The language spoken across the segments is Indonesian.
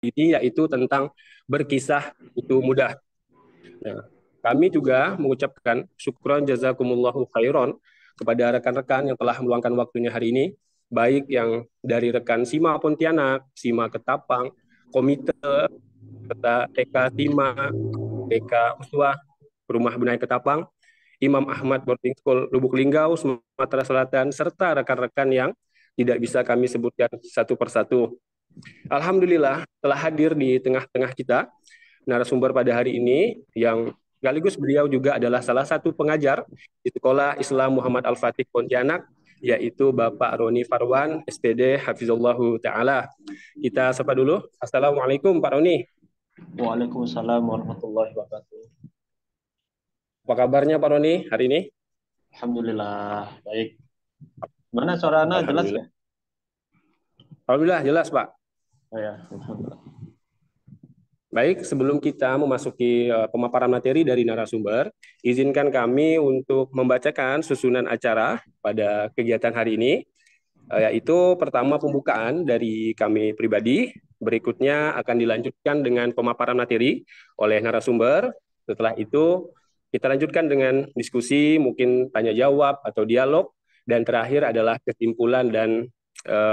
ini, yaitu tentang berkisah itu mudah. Nah, kami juga mengucapkan syukron jazakumullahu khairan kepada rekan-rekan yang telah meluangkan waktunya hari ini, baik yang dari rekan Sima Pontianak, Sima Ketapang, Komite, serta TK Sima, TK Uswah, Rumah Benai Ketapang, Imam Ahmad Boarding School Lubuk Linggau, Sumatera Selatan, serta rekan-rekan yang tidak bisa kami sebutkan satu persatu. Alhamdulillah telah hadir di tengah-tengah kita narasumber pada hari ini yang sekaligus beliau juga adalah salah satu pengajar di Sekolah Islam Muhammad Al-Fatih Pontianak, yaitu Bapak Roni Farwan, SPD Hafizullahu Ta'ala. Kita sapa dulu. Assalamualaikum Pak Roni. Waalaikumsalam warahmatullahi wabarakatuh. Apa kabarnya Pak Roni hari ini? Alhamdulillah, baik. Mana suara Ana jelas Alhamdulillah. ya? Alhamdulillah jelas Pak. Oh ya, alhamdulillah. Baik, sebelum kita memasuki pemaparan materi dari narasumber, izinkan kami untuk membacakan susunan acara pada kegiatan hari ini, yaitu pertama pembukaan dari kami pribadi, berikutnya akan dilanjutkan dengan pemaparan materi oleh narasumber, setelah itu kita lanjutkan dengan diskusi, mungkin tanya jawab atau dialog, dan terakhir adalah kesimpulan dan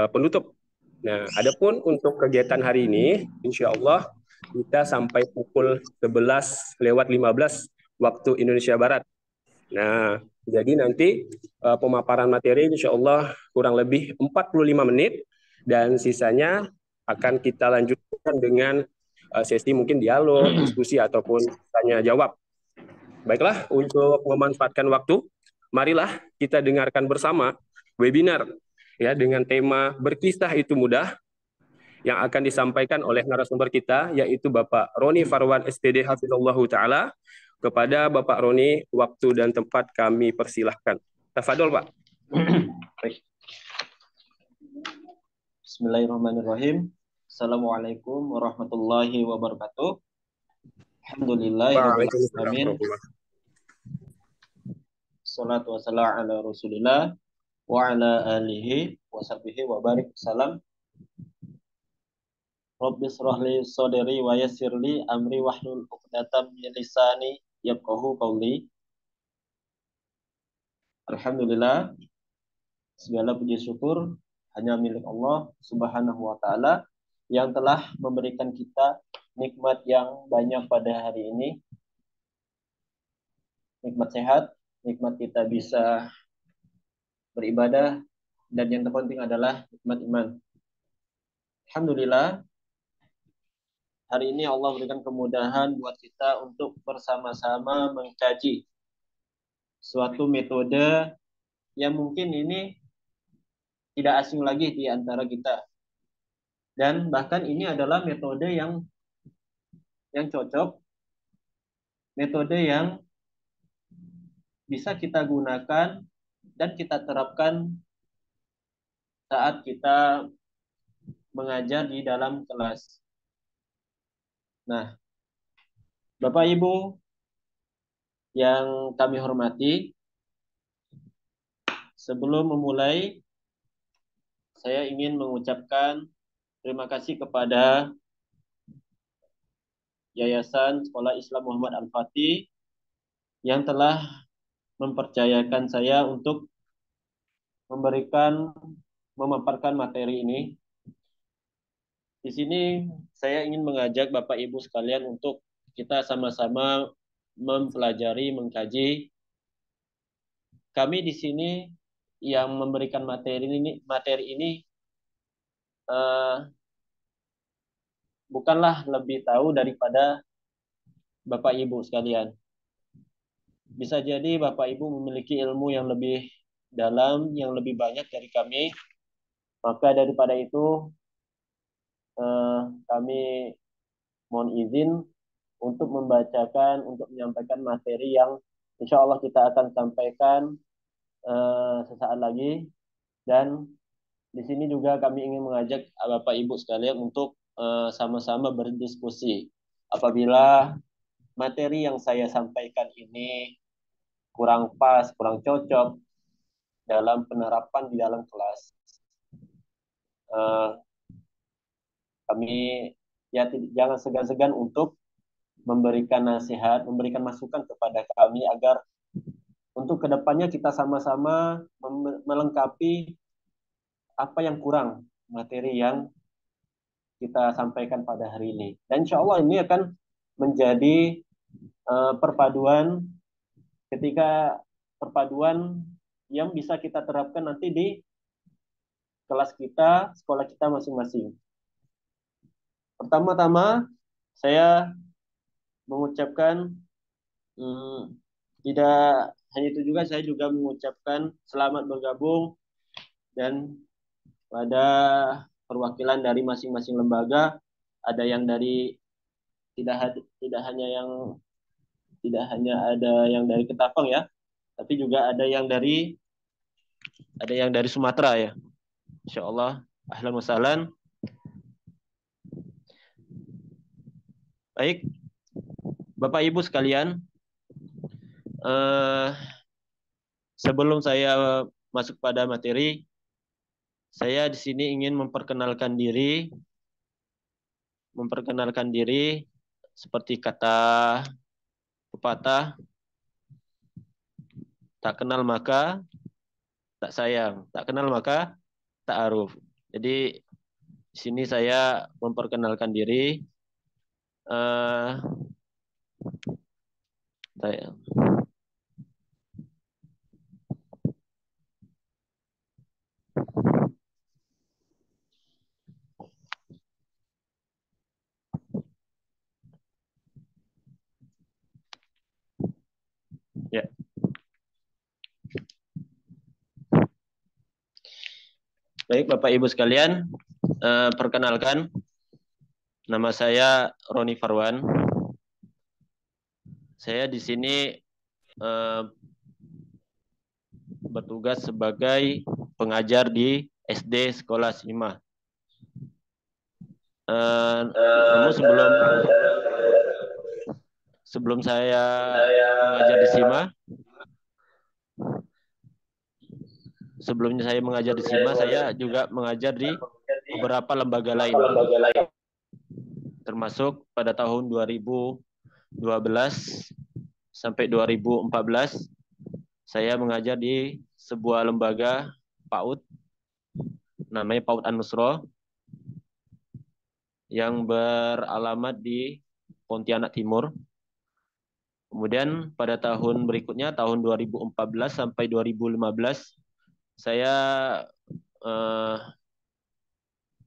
penutup. Nah, adapun untuk kegiatan hari ini, insya Allah kita sampai pukul 11:15 waktu Indonesia Barat. Nah, jadi nanti pemaparan materi insya Allah kurang lebih 45 menit dan sisanya akan kita lanjutkan dengan sesi mungkin dialog, diskusi ataupun tanya jawab. Baiklah, untuk memanfaatkan waktu, marilah kita dengarkan bersama webinar ya dengan tema berkisah itu mudah yang akan disampaikan oleh narasumber kita, yaitu Bapak Roni Farwan SPD Hafizallahu Ta'ala. Kepada Bapak Roni, waktu dan tempat kami persilahkan. Tafadol, Pak. Baik. Bismillahirrahmanirrahim. Assalamualaikum warahmatullahi wabarakatuh. Alhamdulillahirabbil Waalaikumsalam alamin. warahmatullahi Shalatu wassalamu ala Rasulillah wa ala alihi wa sahbihi wa barik salam. Rabbi shrah li sadri wa yassir li amri wahlul 'uqdatam min lisani yafqahu qawli. Alhamdulillah, segala puji syukur hanya milik Allah Subhanahu wa taala yang telah memberikan kita nikmat yang banyak pada hari ini. Nikmat sehat, nikmat kita bisa beribadah, dan yang terpenting adalah nikmat iman. Alhamdulillah, hari ini Allah berikan kemudahan buat kita untuk bersama-sama mengkaji suatu metode yang mungkin ini tidak asing lagi di antara kita. Dan bahkan ini adalah metode yang cocok, metode yang bisa kita gunakan dan kita terapkan saat kita mengajar di dalam kelas. Nah, Bapak Ibu yang kami hormati, sebelum memulai, saya ingin mengucapkan terima kasih kepada Yayasan Sekolah Islam Muhammad Al-Fatih yang telah mempercayakan saya untuk memaparkan materi ini. Di sini saya ingin mengajak Bapak Ibu sekalian untuk kita sama-sama mempelajari, mengkaji. Kami di sini yang memberikan materi ini bukanlah lebih tahu daripada Bapak Ibu sekalian. Bisa jadi Bapak Ibu memiliki ilmu yang lebih dalam, yang lebih banyak dari kami. Maka daripada itu kami mohon izin untuk membacakan, untuk menyampaikan materi yang insya Allah kita akan sampaikan sesaat lagi. Dan di sini juga kami ingin mengajak Bapak Ibu sekalian untuk sama-sama berdiskusi. Apabila materi yang saya sampaikan ini kurang pas, kurang cocok dalam penerapan di dalam kelas, kami ya jangan segan-segan untuk memberikan nasihat, memberikan masukan kepada kami agar untuk kedepannya kita sama-sama melengkapi apa yang kurang materi yang kita sampaikan pada hari ini. Dan insya Allah ini akan menjadi perpaduan ketika perpaduan yang bisa kita terapkan nanti di kelas kita, sekolah kita masing-masing. Pertama-tama saya mengucapkan tidak hanya itu juga, saya juga mengucapkan selamat bergabung dan pada perwakilan dari masing-masing lembaga, ada yang dari tidak hanya yang tidak hanya ada yang dari Ketapang ya, tapi juga ada yang dari Sumatera ya. Insya Allah, ahlan wa sahlan. Baik, Bapak Ibu sekalian, sebelum saya masuk pada materi, saya di sini ingin memperkenalkan diri seperti kata pepatah, tak kenal maka tak sayang, tak kenal maka tak aruf. Jadi di sini saya memperkenalkan diri. Saya, ya. Baik Bapak Ibu sekalian, perkenalkan nama saya Roni Farwan. Saya di sini bertugas sebagai pengajar di SD Sekolah Sima. Namun sebelum saya mengajar di Sima, saya juga mengajar di beberapa lembaga lain, termasuk pada tahun 2012 sampai 2014 saya mengajar di sebuah lembaga PAUD namanya PAUD An-Nusra yang beralamat di Pontianak Timur. Kemudian pada tahun berikutnya tahun 2014 sampai 2015 saya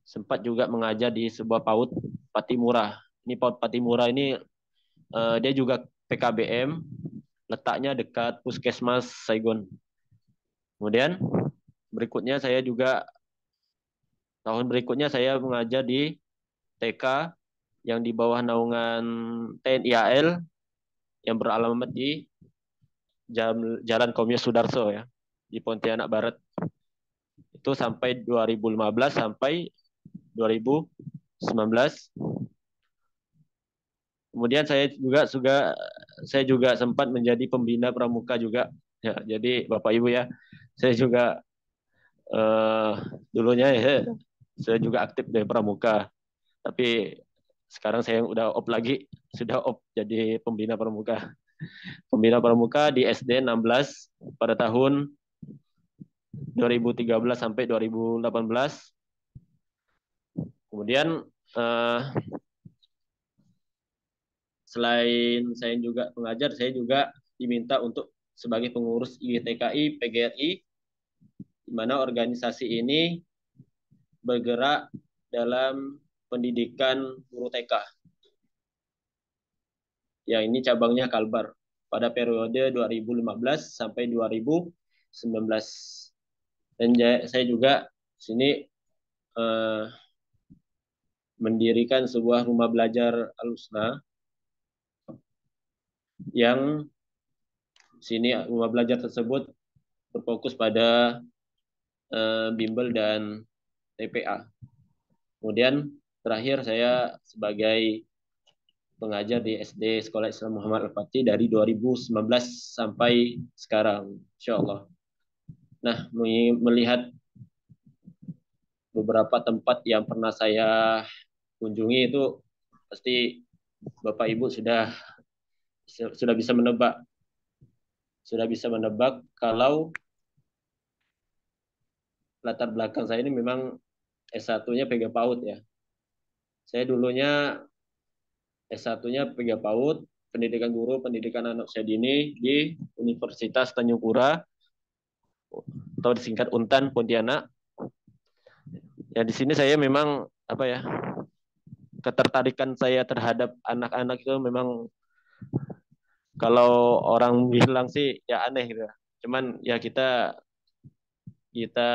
sempat juga mengajar di sebuah PAUD Patimura. Ini PAUD Patimura ini dia juga PKBM, letaknya dekat Puskesmas Saigon. Kemudian tahun berikutnya saya mengajar di TK yang di bawah naungan TNI AL yang beralamat di Jalan Komunis Sudarso ya, di Pontianak Barat. Itu sampai 2015 sampai 2019. Kemudian saya juga sempat menjadi pembina pramuka juga. Ya, jadi Bapak Ibu ya, saya juga dulunya ya, saya juga aktif dari pramuka. Tapi sekarang saya udah sudah jadi pembina pramuka. Pembina pramuka di SD 16 pada tahun 2013 sampai 2018. Kemudian selain saya juga pengajar, saya juga diminta untuk sebagai pengurus IGTKI PGRI, di mana organisasi ini bergerak dalam pendidikan guru TK. Yang ini cabangnya Kalbar pada periode 2015 sampai 2019. Dan saya juga sini mendirikan sebuah rumah belajar Al-Husna yang sini rumah belajar tersebut berfokus pada bimbel dan TPA. Kemudian terakhir saya sebagai pengajar di SD Sekolah Islam Muhammad Al-Fatih dari 2019 sampai sekarang, insya Allah. Nah, melihat beberapa tempat yang pernah saya kunjungi itu pasti Bapak Ibu sudah bisa menebak kalau latar belakang saya ini memang S1-nya PG PAUD ya. Saya dulunya S1-nya PG PAUD, pendidikan guru, pendidikan anak usia dini di Universitas Tanjung Pura atau disingkat UNTAN Pontianak. Ya di sini saya memang apa ya, ketertarikan saya terhadap anak-anak itu memang kalau orang bilang sih ya aneh gitu. Cuman ya kita kita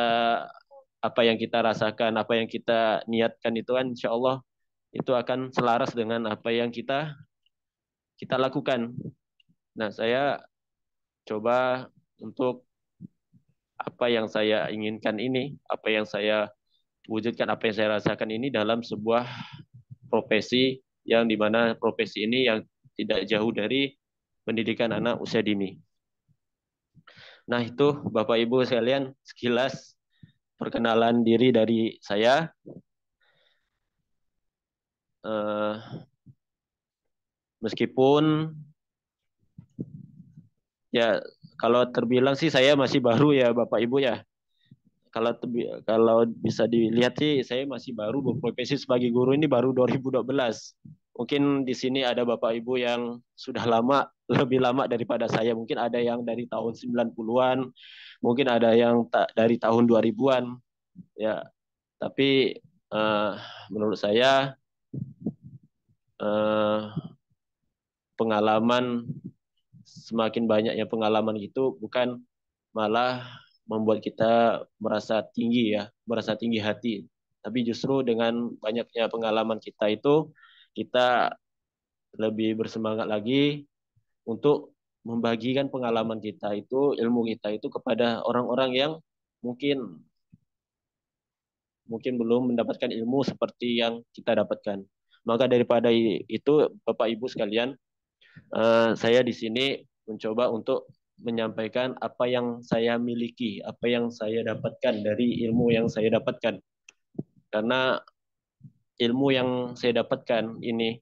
apa yang kita rasakan, apa yang kita niatkan itu kan insya Allah itu akan selaras dengan apa yang kita lakukan. Nah, saya coba untuk apa yang saya inginkan ini, apa yang saya wujudkan, apa yang saya rasakan ini dalam sebuah profesi yang dimana profesi ini yang tidak jauh dari pendidikan anak usia dini. Nah, itu Bapak Ibu sekalian sekilas perkenalan diri dari saya. Meskipun ya kalau terbilang sih saya masih baru ya Bapak Ibu ya. Kalau bisa dilihat sih saya masih baru berprofesi sebagai guru ini baru 2012. Mungkin di sini ada Bapak Ibu yang sudah lama, lebih lama daripada saya. Mungkin ada yang dari tahun 90-an, mungkin ada yang dari tahun 2000-an. Ya, tapi uh, menurut saya uh, pengalaman semakin banyaknya pengalaman itu bukan malah membuat kita merasa tinggi ya, merasa tinggi hati. Tapi justru dengan banyaknya pengalaman kita itu, kita lebih bersemangat lagi untuk membagikan pengalaman kita itu, ilmu kita itu kepada orang-orang yang mungkin mungkin belum mendapatkan ilmu seperti yang kita dapatkan. Maka daripada itu, Bapak Ibu sekalian, saya di sini mencoba untuk menyampaikan apa yang saya miliki, apa yang saya dapatkan dari ilmu yang saya dapatkan. Karena ilmu yang saya dapatkan ini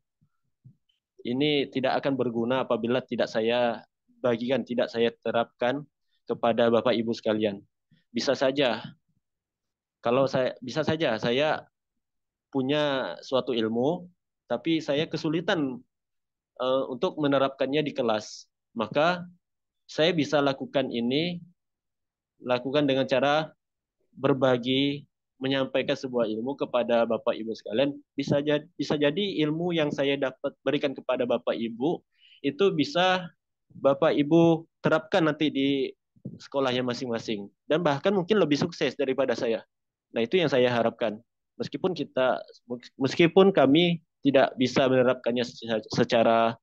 tidak akan berguna apabila tidak saya bagikan, tidak saya terapkan kepada Bapak Ibu sekalian. Bisa saja saya punya suatu ilmu tapi saya kesulitan untuk menerapkannya di kelas. Maka saya bisa lakukan dengan cara berbagi, menyampaikan sebuah ilmu kepada Bapak Ibu sekalian. Bisa jadi ilmu yang saya dapat berikan kepada Bapak Ibu itu bisa Bapak Ibu terapkan nanti di sekolahnya masing-masing dan bahkan mungkin lebih sukses daripada saya. Nah, itu yang saya harapkan. Meskipun kami tidak bisa menerapkannya secara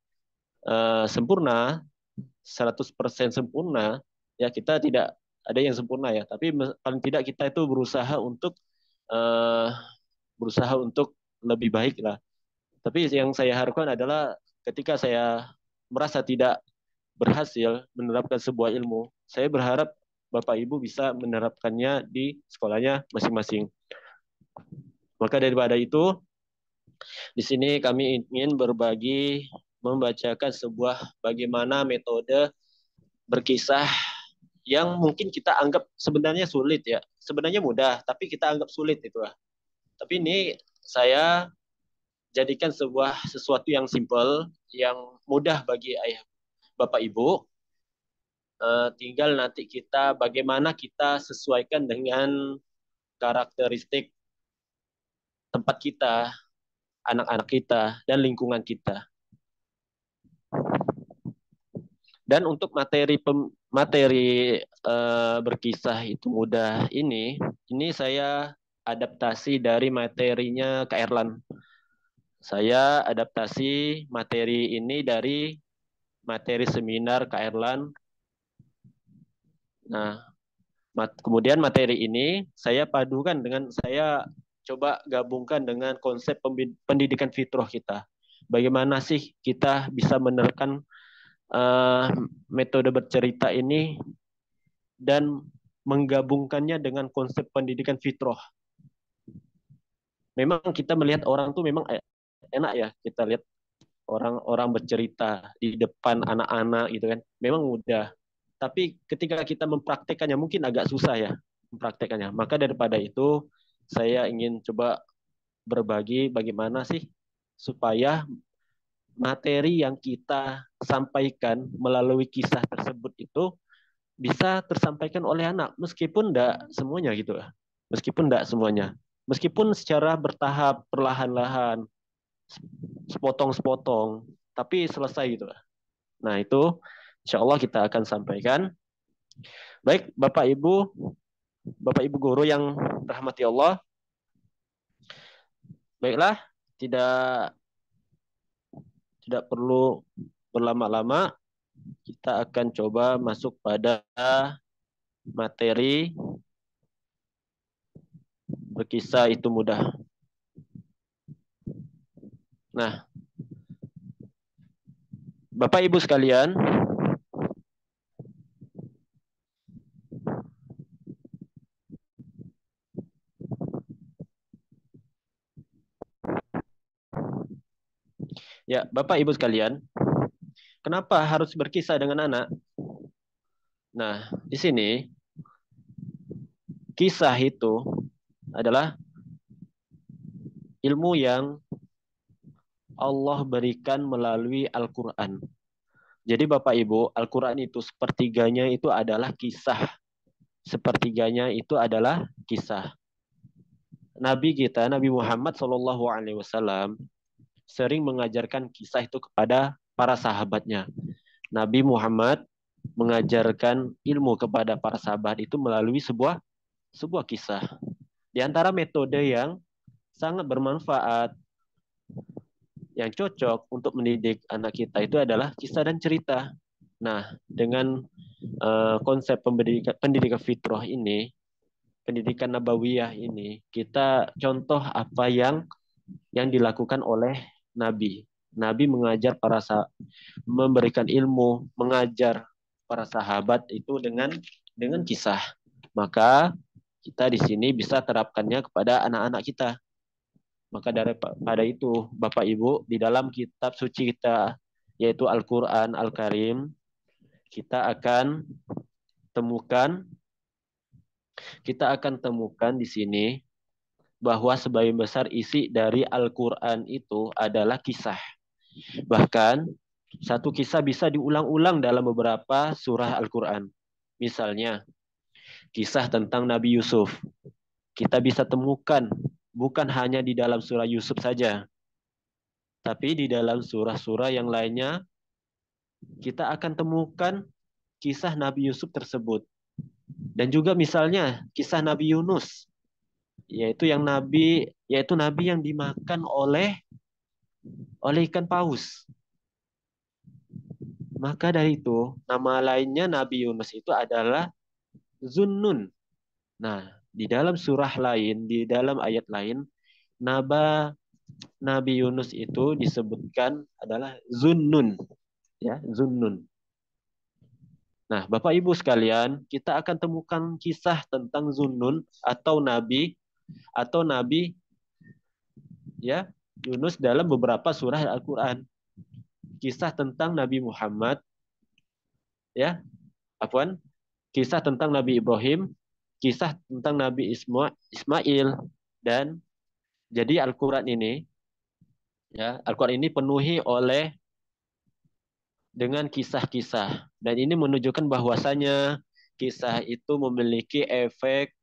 sempurna, 100% sempurna, ya kita tidak ada yang sempurna ya, tapi paling tidak kita itu uh, berusaha untuk lebih baik lah. Tapi yang saya harapkan adalah ketika saya merasa tidak berhasil menerapkan sebuah ilmu, saya berharap Bapak Ibu bisa menerapkannya di sekolahnya masing-masing. Maka daripada itu, di sini kami ingin berbagi, membacakan sebuah bagaimana metode berkisah yang mungkin kita anggap sebenarnya sulit ya. Sebenarnya mudah, tapi kita anggap sulit itu lah. Tapi ini saya jadikan sesuatu yang simple, yang mudah bagi ayah Bapak Ibu. Tinggal nanti bagaimana kita sesuaikan dengan karakteristik tempat kita, anak-anak kita, dan lingkungan kita. Dan untuk materi berkisah itu mudah ini saya adaptasi dari materinya Kak Erlan. Saya adaptasi materi ini dari materi seminar Kak Erlan. Nah, kemudian materi ini saya padukan saya coba gabungkan dengan konsep pendidikan fitrah kita. Bagaimana sih kita bisa menerapkan metode bercerita ini dan menggabungkannya dengan konsep pendidikan fitrah. Memang kita melihat orang tuh memang enak ya kita lihat orang-orang bercerita di depan anak-anak gitu kan. Memang mudah. Tapi ketika kita mempraktekannya mungkin agak susah ya mempraktekannya. Maka daripada itu saya ingin coba berbagi bagaimana sih supaya materi yang kita sampaikan melalui kisah tersebut itu bisa tersampaikan oleh anak meskipun tidak semuanya gitu lah. Meskipun tidak semuanya. Meskipun secara bertahap, perlahan-lahan, sepotong-sepotong, tapi selesai gitu lah. Nah, itu insya Allah kita akan sampaikan. Baik, Bapak Ibu guru yang rahmati Allah. Baiklah, tidak tidak perlu berlama-lama. Kita akan coba masuk pada materi berkisah itu mudah. Nah, Bapak Ibu sekalian, ya Bapak Ibu sekalian, kenapa harus berkisah dengan anak? Nah, di sini kisah itu adalah ilmu yang Allah berikan melalui Al-Quran. Jadi Bapak Ibu, Al-Quran itu sepertiganya itu adalah kisah. Sepertiganya itu adalah kisah. Nabi kita, Nabi Muhammad SAW, sering mengajarkan kisah itu kepada para sahabatnya. Nabi Muhammad mengajarkan ilmu kepada para sahabat itu melalui sebuah kisah. Di antara metode yang sangat bermanfaat, yang cocok untuk mendidik anak kita itu adalah kisah dan cerita. Nah, dengan konsep pendidikan fitrah ini, pendidikan nabawiyah ini, kita contoh apa yang dilakukan oleh Nabi. Nabi mengajar memberikan ilmu, mengajar para sahabat itu dengan kisah. Maka kita di sini bisa terapkannya kepada anak-anak kita. Maka daripada itu, Bapak Ibu, di dalam kitab suci kita, yaitu Al-Quran Al-Karim, kita akan temukan di sini bahwa sebagian besar isi dari Al-Quran itu adalah kisah. Bahkan, satu kisah bisa diulang-ulang dalam beberapa surah Al-Quran. Misalnya, kisah tentang Nabi Yusuf. Kita bisa temukan bukan hanya di dalam surah Yusuf saja, tapi di dalam surah-surah yang lainnya kita akan temukan kisah Nabi Yusuf tersebut. Dan juga misalnya kisah Nabi Yunus, yaitu Nabi yang dimakan oleh ikan paus. Maka dari itu, nama lainnya Nabi Yunus itu adalah Zunnun. Nah, di dalam surah lain, di dalam ayat lain, Nabi Yunus itu disebutkan adalah Zunnun. Ya, Zunnun. Nah, Bapak Ibu sekalian, kita akan temukan kisah tentang Zunnun atau Nabi ya Yunus dalam beberapa surah Al-Quran. Kisah tentang Nabi Muhammad, ya, kisah tentang Nabi Ibrahim, kisah tentang Nabi Ismail, dan jadi Al-Quran ini penuhi dengan kisah-kisah, dan ini menunjukkan bahwasanya kisah itu memiliki efek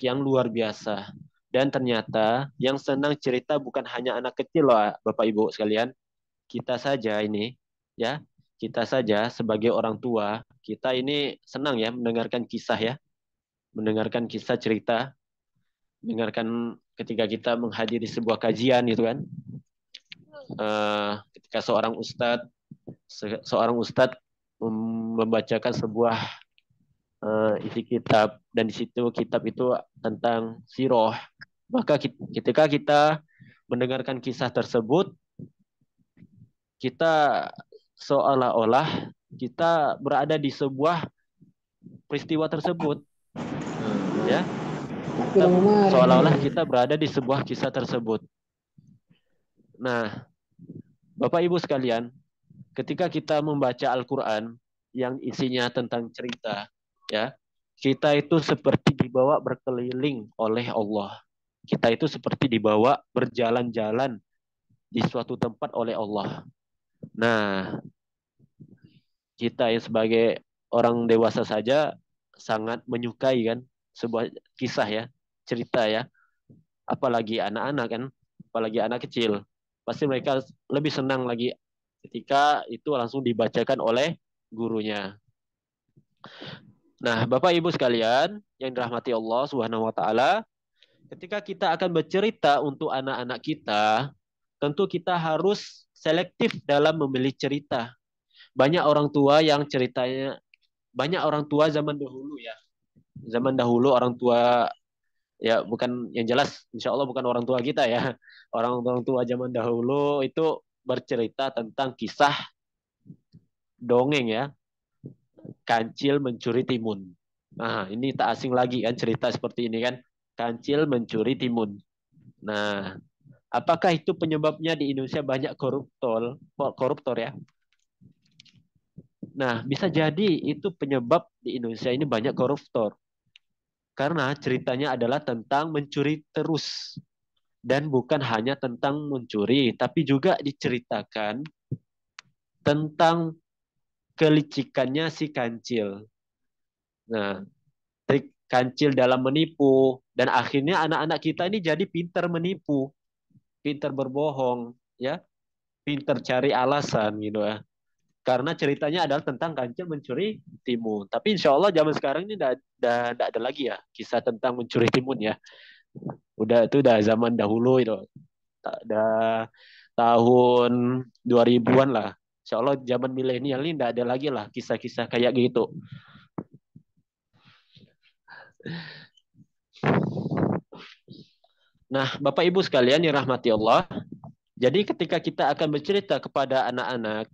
yang luar biasa. Dan ternyata yang senang cerita bukan hanya anak kecil loh, Bapak Ibu sekalian. Kita saja sebagai orang tua, kita ini senang ya mendengarkan kisah mendengarkan kisah cerita, mendengarkan ketika kita menghadiri sebuah kajian gitu kan. Ketika seorang ustadz membacakan sebuah isi kitab, dan di situ kitab itu tentang sirah. Maka ketika kita mendengarkan kisah tersebut, kita seolah-olah kita berada di sebuah peristiwa tersebut. Ya. Seolah-olah kita berada di sebuah kisah tersebut. Nah, Bapak Ibu sekalian, ketika kita membaca Al-Quran yang isinya tentang cerita, ya, kita itu seperti dibawa berkeliling oleh Allah. Kita itu seperti dibawa berjalan-jalan di suatu tempat oleh Allah. Nah, kita yang sebagai orang dewasa saja sangat menyukai kan sebuah kisah ya, cerita ya. Apalagi anak-anak kan, apalagi anak kecil. Pasti mereka lebih senang lagi ketika itu langsung dibacakan oleh gurunya. Nah, Bapak Ibu sekalian yang dirahmati Allah Subhanahu wa taala, ketika kita akan bercerita untuk anak-anak kita, tentu kita harus selektif dalam memilih cerita. Banyak orang tua yang ceritanya banyak orang tua zaman dahulu ya. Zaman dahulu orang tua ya bukan yang jelas insya Allah bukan orang tua kita ya. Orang-orang tua zaman dahulu itu bercerita tentang kisah dongeng ya, kancil mencuri timun. Nah, ini tak asing lagi kan cerita seperti ini kan, kancil mencuri timun. Nah, apakah itu penyebabnya di Indonesia banyak koruptor ya? Nah, bisa jadi itu penyebab di Indonesia ini banyak koruptor. Karena ceritanya adalah tentang mencuri terus. Dan bukan hanya tentang mencuri, tapi juga diceritakan tentang kelicikannya si kancil. Nah, trik kancil dalam menipu. Dan akhirnya anak-anak kita ini jadi pintar menipu, pintar berbohong, ya, pintar cari alasan gitu ya. Karena ceritanya adalah tentang kancil mencuri timun. Tapi insya Allah zaman sekarang ini udah ada lagi ya kisah tentang mencuri timun ya. Udah zaman dahulu itu. Udah tahun 2000-an lah. Insya Allah zaman milenial ini tidak ada lagi lah kisah-kisah kayak gitu. Nah, Bapak Ibu sekalian yang rahmati Allah, jadi ketika kita akan bercerita kepada anak-anak,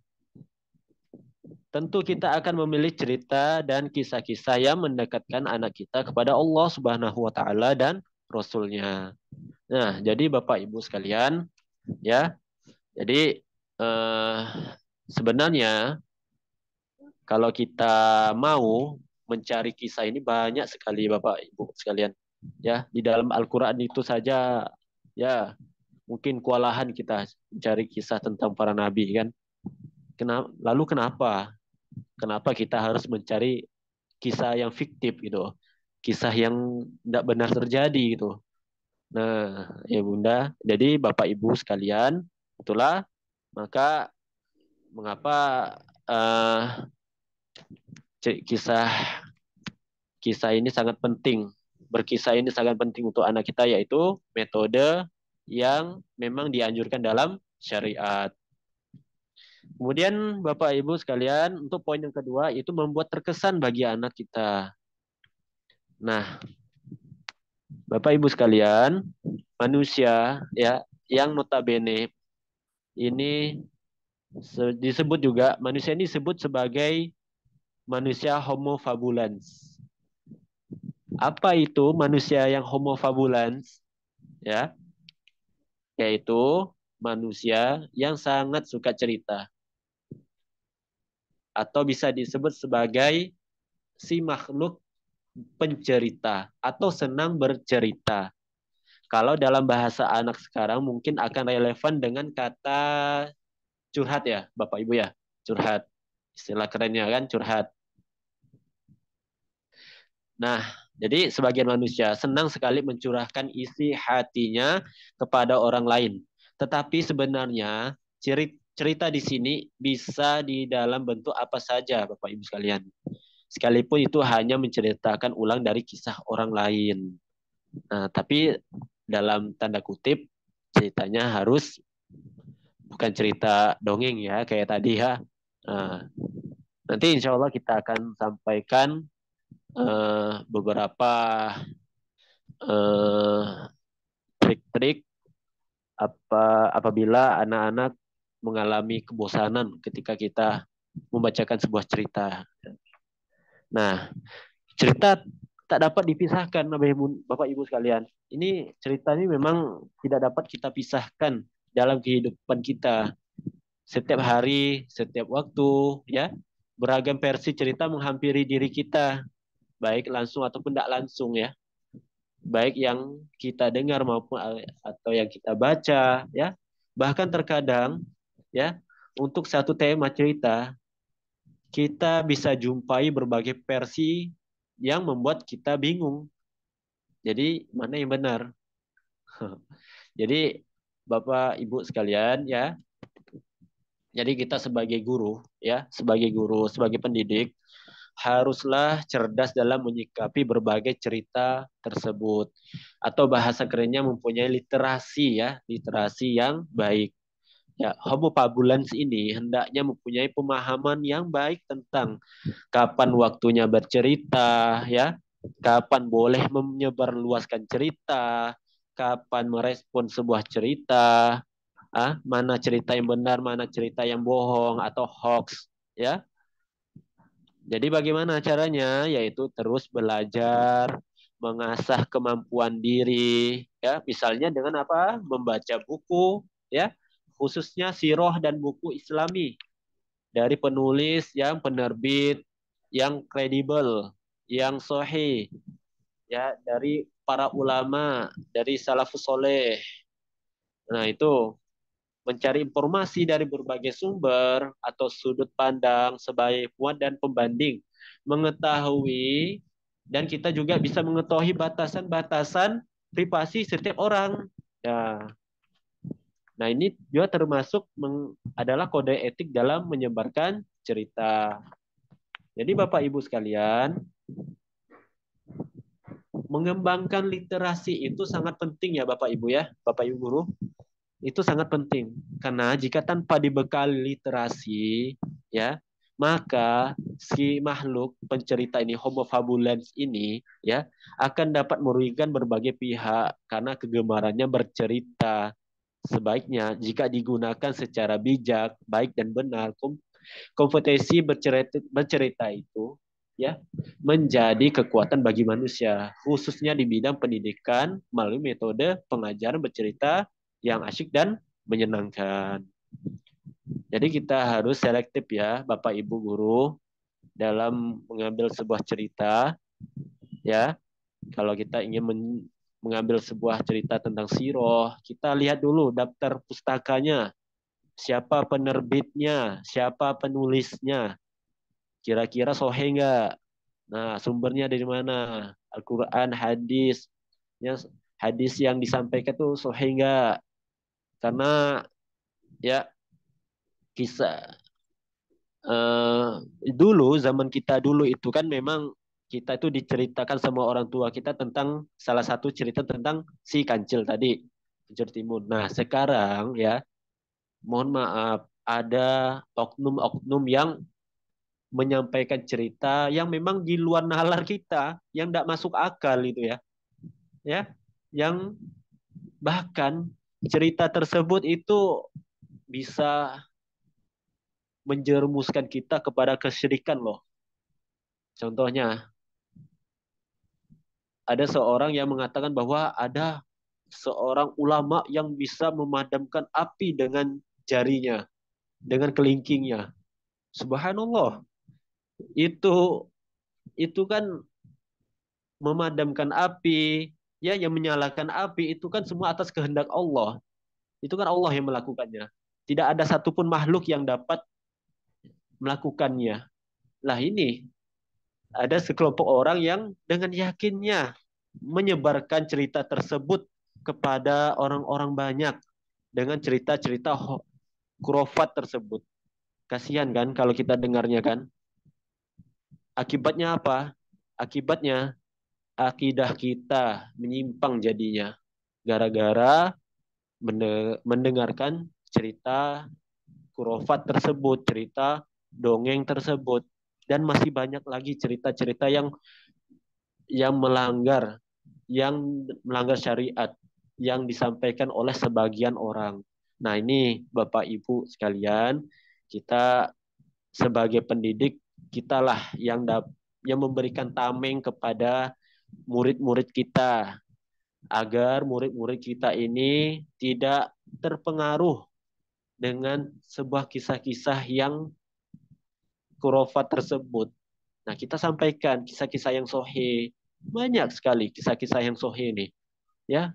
tentu kita akan memilih cerita dan kisah-kisah yang mendekatkan anak kita kepada Allah Subhanahu wa taala dan Rasul-Nya. Nah, jadi Bapak Ibu sekalian, ya. Jadi sebenarnya kalau kita mau mencari kisah ini banyak sekali Bapak Ibu sekalian. Ya, di dalam Al-Qur'an itu saja ya mungkin kewalahan kita mencari kisah tentang para nabi kan. Lalu kenapa? Kenapa kita harus mencari kisah yang fiktif gitu? Kisah yang tidak benar terjadi gitu. Nah, ya Bunda, jadi Bapak Ibu sekalian, itulah maka mengapa kisah kisah ini sangat penting. Berkisah ini sangat penting untuk anak kita, yaitu metode yang memang dianjurkan dalam syariat. Kemudian Bapak Ibu sekalian, untuk poin yang kedua itu membuat terkesan bagi anak kita. Nah, Bapak Ibu sekalian, manusia ya yang notabene ini disebut juga manusia ini disebut sebagai manusia homo fabulans. Apa itu manusia yang homo fabulans? Ya, yaitu manusia yang sangat suka cerita atau bisa disebut sebagai si makhluk pencerita atau senang bercerita. Kalau dalam bahasa anak sekarang mungkin akan relevan dengan kata curhat ya, Bapak Ibu ya, curhat. Istilah kerennya kan curhat. Nah, jadi sebagian manusia senang sekali mencurahkan isi hatinya kepada orang lain. Tetapi sebenarnya cerita di sini bisa di dalam bentuk apa saja, Bapak Ibu sekalian. Sekalipun itu hanya menceritakan ulang dari kisah orang lain. Nah, tapi dalam tanda kutip ceritanya harus bukan cerita dongeng ya kayak tadi ya. Nah, nanti insya Allah kita akan sampaikan beberapa trik-trik apabila anak-anak mengalami kebosanan ketika kita membacakan sebuah cerita. Nah, cerita tak dapat dipisahkan Bapak Ibu sekalian. Ini cerita ini memang tidak dapat kita pisahkan dalam kehidupan kita. Setiap hari, setiap waktu, ya, beragam versi cerita menghampiri diri kita, baik langsung ataupun tidak langsung, ya, baik yang kita dengar maupun atau yang kita baca, ya. Bahkan terkadang, ya, untuk satu tema cerita kita bisa jumpai berbagai versi yang membuat kita bingung. Jadi mana yang benar? Jadi Bapak Ibu sekalian, ya. Jadi kita sebagai guru, ya, sebagai guru, sebagai pendidik haruslah cerdas dalam menyikapi berbagai cerita tersebut, atau bahasa kerennya mempunyai literasi, ya, literasi yang baik. Ya, Homo fabulansi ini hendaknya mempunyai pemahaman yang baik tentang kapan waktunya bercerita, ya, kapan boleh menyebarluaskan cerita, kapan merespon sebuah cerita, mana cerita yang benar, mana cerita yang bohong atau hoax, ya. Jadi bagaimana caranya? Yaitu terus belajar, mengasah kemampuan diri, ya. Misalnya dengan apa? Membaca buku, ya, khususnya sirah dan buku Islami dari penulis yang penerbit yang kredibel, yang sahih, ya, dari para ulama, dari salafus soleh. Nah, itu mencari informasi dari berbagai sumber atau sudut pandang sebagai puan dan pembanding, mengetahui, dan kita juga bisa mengetahui batasan-batasan privasi setiap orang. Ya. Nah, ini juga termasuk adalah kode etik dalam menyebarkan cerita. Jadi Bapak Ibu sekalian, mengembangkan literasi itu sangat penting, ya Bapak Ibu, ya, Bapak Ibu guru. Itu sangat penting karena jika tanpa dibekali literasi, ya, maka si makhluk pencerita ini, Homo fabulansi ini, ya, akan dapat merugikan berbagai pihak karena kegemarannya bercerita. Sebaiknya jika digunakan secara bijak, baik dan benar, kompetensi bercerita itu, ya, menjadi kekuatan bagi manusia, khususnya di bidang pendidikan melalui metode pengajaran bercerita yang asyik dan menyenangkan. Jadi kita harus selektif, ya Bapak Ibu guru, dalam mengambil sebuah cerita, ya. Kalau kita ingin mengambil sebuah cerita tentang siroh, kita lihat dulu daftar pustakanya, siapa penerbitnya, siapa penulisnya, kira-kira sahih nggak? Nah, sumbernya dari mana? Al-Quran, hadis. Ya, hadis yang disampaikan itu sahih nggak? Karena, ya, kisah eh, dulu, zaman kita dulu itu kan memang kita itu diceritakan sama orang tua kita tentang salah satu cerita tentang si kancil tadi, Bujur Timur. Nah, sekarang, ya, mohon maaf, ada oknum-oknum yang menyampaikan cerita yang memang di luar nalar kita, yang tidak masuk akal itu, ya, ya, yang bahkan cerita tersebut itu bisa menjerumuskan kita kepada kesyirikan loh. Contohnya, ada seorang yang mengatakan bahwa ada seorang ulama yang bisa memadamkan api dengan jarinya, dengan kelingkingnya. Subhanallah. Itu itu kan memadamkan api, ya, yang menyalakan api itu kan semua atas kehendak Allah. Itu kan Allah yang melakukannya. Tidak ada satupun makhluk yang dapat melakukannya. Lah, ini ada sekelompok orang yang dengan yakinnya menyebarkan cerita tersebut kepada orang-orang banyak dengan cerita-cerita kurofat tersebut. Kasihan kan kalau kita dengarnya kan. Akibatnya apa? Akibatnya akidah kita menyimpang jadinya. Gara-gara mendengarkan cerita kurofat tersebut, cerita dongeng tersebut. Dan masih banyak lagi cerita-cerita yang melanggar syariat yang disampaikan oleh sebagian orang. Nah, ini Bapak Ibu sekalian, kita sebagai pendidik, kitalah yang memberikan tameng kepada murid-murid kita agar murid-murid kita ini tidak terpengaruh dengan sebuah kisah-kisah yang khurafat tersebut. Nah, kita sampaikan kisah-kisah yang sahih. Banyak sekali kisah-kisah yang sahih ini. Ya,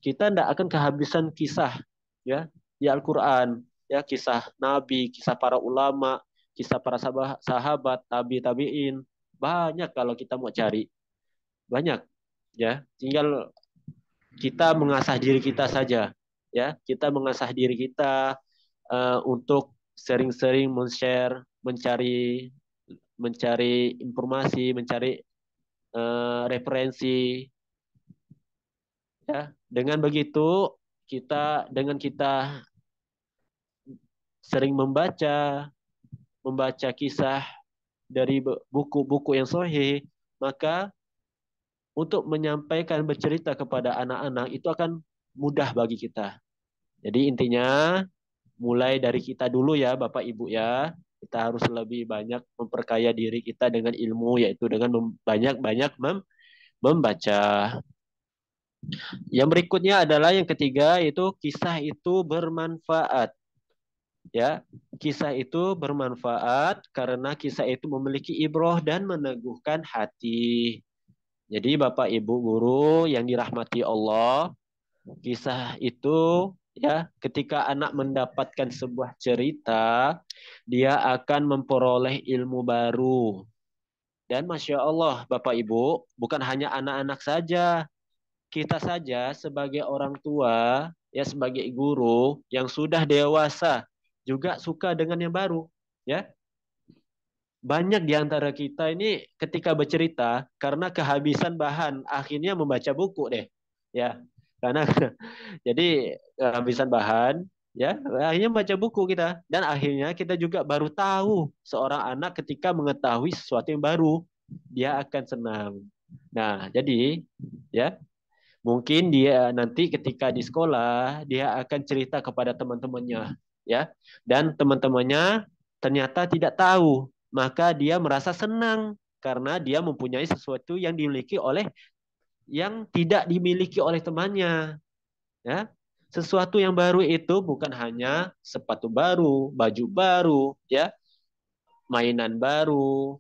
kita tidak akan kehabisan kisah ya di Al-Quran. Ya, kisah Nabi, kisah para ulama, kisah para sahabat, tabiin. Banyak kalau kita mau cari. Banyak. Ya, tinggal kita mengasah diri kita saja. Ya, kita mengasah diri kita untuk sering-sering men-share, mencari mencari informasi, mencari referensi. Ya, dengan begitu kita sering membaca kisah dari buku-buku yang sahih, maka untuk menyampaikan bercerita kepada anak-anak itu akan mudah bagi kita. Jadi intinya mulai dari kita dulu ya Bapak Ibu ya. Kita harus lebih banyak memperkaya diri kita dengan ilmu, yaitu dengan banyak-banyak membaca. Yang berikutnya adalah yang ketiga, yaitu kisah itu bermanfaat. Ya, kisah itu bermanfaat karena kisah itu memiliki ibroh dan meneguhkan hati. Jadi Bapak Ibu guru yang dirahmati Allah, kisah itu ya ketika anak mendapatkan sebuah cerita, dia akan memperoleh ilmu baru. Dan Masya Allah Bapak Ibu, bukan hanya anak-anak saja, kita saja sebagai orang tua, ya sebagai guru yang sudah dewasa juga suka dengan yang baru, ya. Banyak di antara kita ini ketika bercerita karena kehabisan bahan, akhirnya membaca buku deh. Ya. Karena jadi kehabisan bahan, ya, akhirnya baca buku kita dan akhirnya kita juga baru tahu seorang anak ketika mengetahui sesuatu yang baru, dia akan senang. Nah, jadi ya mungkin dia nanti ketika di sekolah dia akan cerita kepada teman-temannya, ya. Dan teman-temannya ternyata tidak tahu, maka dia merasa senang karena dia mempunyai sesuatu yang dimiliki oleh yang tidak dimiliki oleh temannya, ya. Sesuatu yang baru itu bukan hanya sepatu baru, baju baru, ya, mainan baru,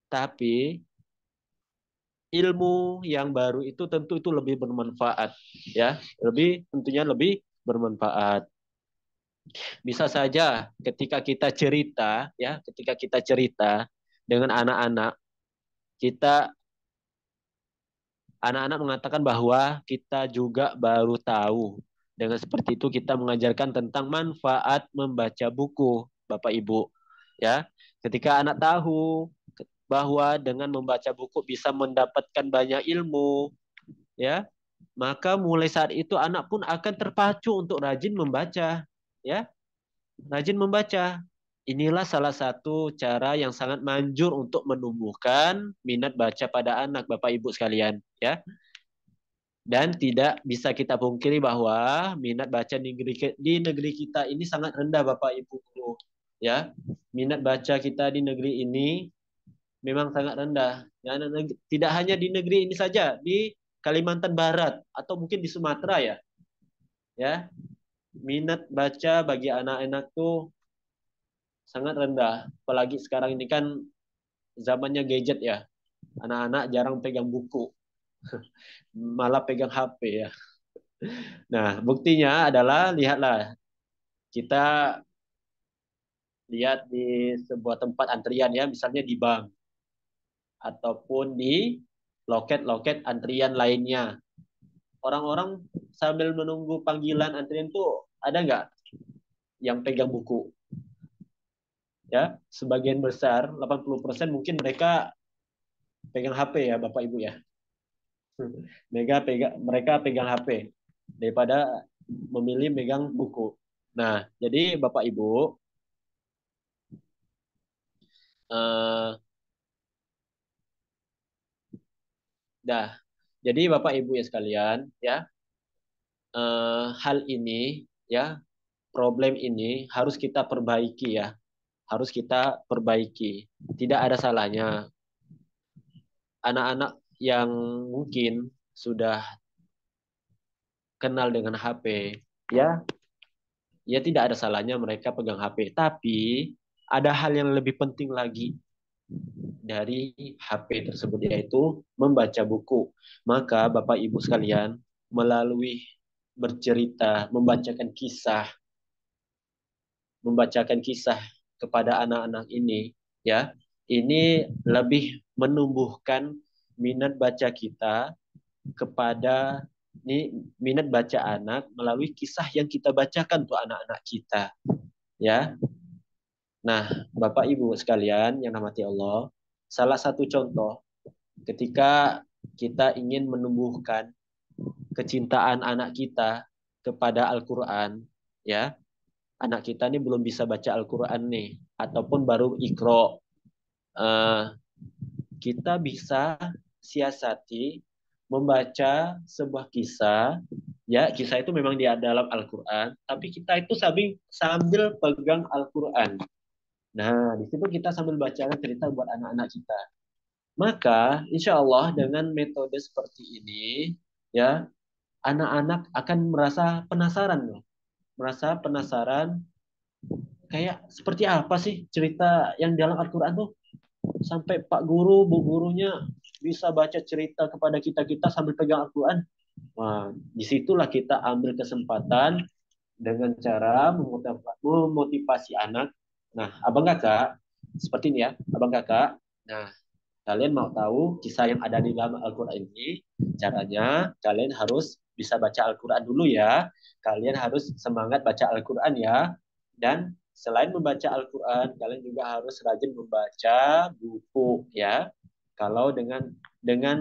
tapi ilmu yang baru itu tentu itu lebih bermanfaat, ya, tentunya lebih bermanfaat. Bisa saja ketika kita cerita dengan anak-anak, kita anak-anak mengatakan bahwa kita juga baru tahu. Dengan seperti itu kita mengajarkan tentang manfaat membaca buku, Bapak Ibu, ya. Ketika anak tahu bahwa dengan membaca buku bisa mendapatkan banyak ilmu, ya, maka mulai saat itu anak pun akan terpacu untuk rajin membaca, ya, rajin membaca. Inilah salah satu cara yang sangat manjur untuk menumbuhkan minat baca pada anak, Bapak Ibu sekalian, ya. Dan tidak bisa kita pungkiri bahwa minat baca di negeri kita ini sangat rendah, Bapak Ibu guru, ya. Minat baca kita di negeri ini memang sangat rendah. Ya, tidak hanya di negeri ini saja, di Kalimantan Barat atau mungkin di Sumatera ya. Ya, minat baca bagi anak-anak tuh sangat rendah. Apalagi sekarang ini kan zamannya gadget ya. Anak-anak jarang pegang buku, malah pegang HP ya. Nah, buktinya adalah lihatlah kita lihat di sebuah tempat antrian ya, misalnya di bank ataupun di loket-loket antrian lainnya. Orang-orang sambil menunggu panggilan antrian tuh ada nggak yang pegang buku? Ya, sebagian besar 80% mungkin mereka pegang HP ya Bapak Ibu ya. Mereka pegang HP daripada memilih megang buku. Nah, jadi Bapak Ibu, eh, dah. Jadi Bapak Ibu ya sekalian, ya, hal ini ya, problem ini harus kita perbaiki ya. Harus kita perbaiki. Tidak ada salahnya anak-anak yang mungkin sudah kenal dengan HP, ya, ya tidak ada salahnya mereka pegang HP. Tapi ada hal yang lebih penting lagi dari HP tersebut, yaitu membaca buku. Maka Bapak Ibu sekalian, melalui bercerita, membacakan kisah kepada anak-anak ini, ya, ini lebih menumbuhkan minat baca kita kepada ini, minat baca anak melalui kisah yang kita bacakan untuk anak-anak kita, ya. Nah, Bapak Ibu sekalian yang rahmati Allah, salah satu contoh ketika kita ingin menumbuhkan kecintaan anak kita kepada Al-Quran, ya, anak kita ini belum bisa baca Al-Quran nih, ataupun baru ikro, kita bisa siasati membaca sebuah kisah, ya, kisah itu memang dia dalam Al-Quran, tapi kita itu sambil pegang Al-Quran. Nah, di situ kita sambil bacakan cerita buat anak-anak kita. Maka, insya Allah dengan metode seperti ini, ya, anak-anak akan merasa penasaran loh. Merasa penasaran, kayak seperti apa sih cerita yang dalam Al-Quran tuh? Sampai Pak Guru, Bu Gurunya bisa baca cerita kepada kita-kita sambil pegang Al-Quran. Nah, disitulah kita ambil kesempatan dengan cara memotivasi anak. Nah, abang kakak, seperti ini ya, abang kakak. Nah, kalian mau tahu kisah yang ada di dalam Al-Quran ini? Caranya, kalian harus bisa baca Al-Quran dulu ya. Kalian harus semangat baca Al-Quran ya. Dan selain membaca Al-Quran, kalian juga harus rajin membaca buku ya. Kalau dengan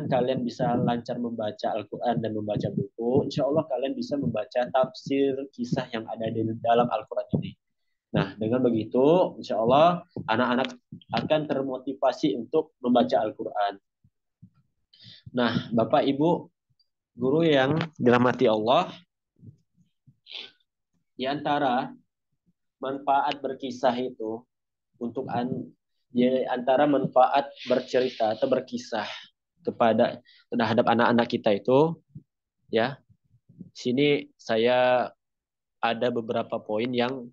kalian bisa lancar membaca Al-Quran dan membaca buku, insya Allah kalian bisa membaca tafsir kisah yang ada di dalam Al-Quran ini. Nah, dengan begitu, insya Allah anak-anak akan termotivasi untuk membaca Al-Quran. Nah, Bapak Ibu guru yang dirahmati Allah, di antara manfaat berkisah itu untuk di antara manfaat bercerita atau berkisah terhadap anak-anak kita itu, ya, sini saya ada beberapa poin yang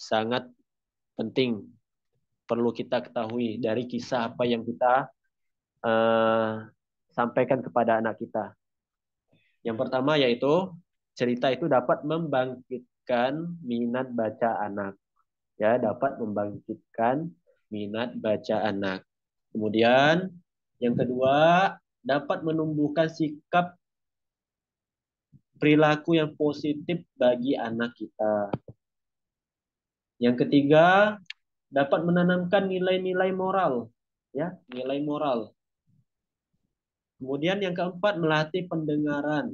sangat penting perlu kita ketahui dari kisah apa yang kita sampaikan kepada anak kita. Yang pertama yaitu cerita itu dapat membangkitkan minat baca anak, ya, dapat membangkitkan minat baca anak. Kemudian yang kedua, dapat menumbuhkan sikap perilaku yang positif bagi anak kita. Yang ketiga, dapat menanamkan nilai-nilai moral, ya, nilai moral. Kemudian yang keempat, melatih pendengaran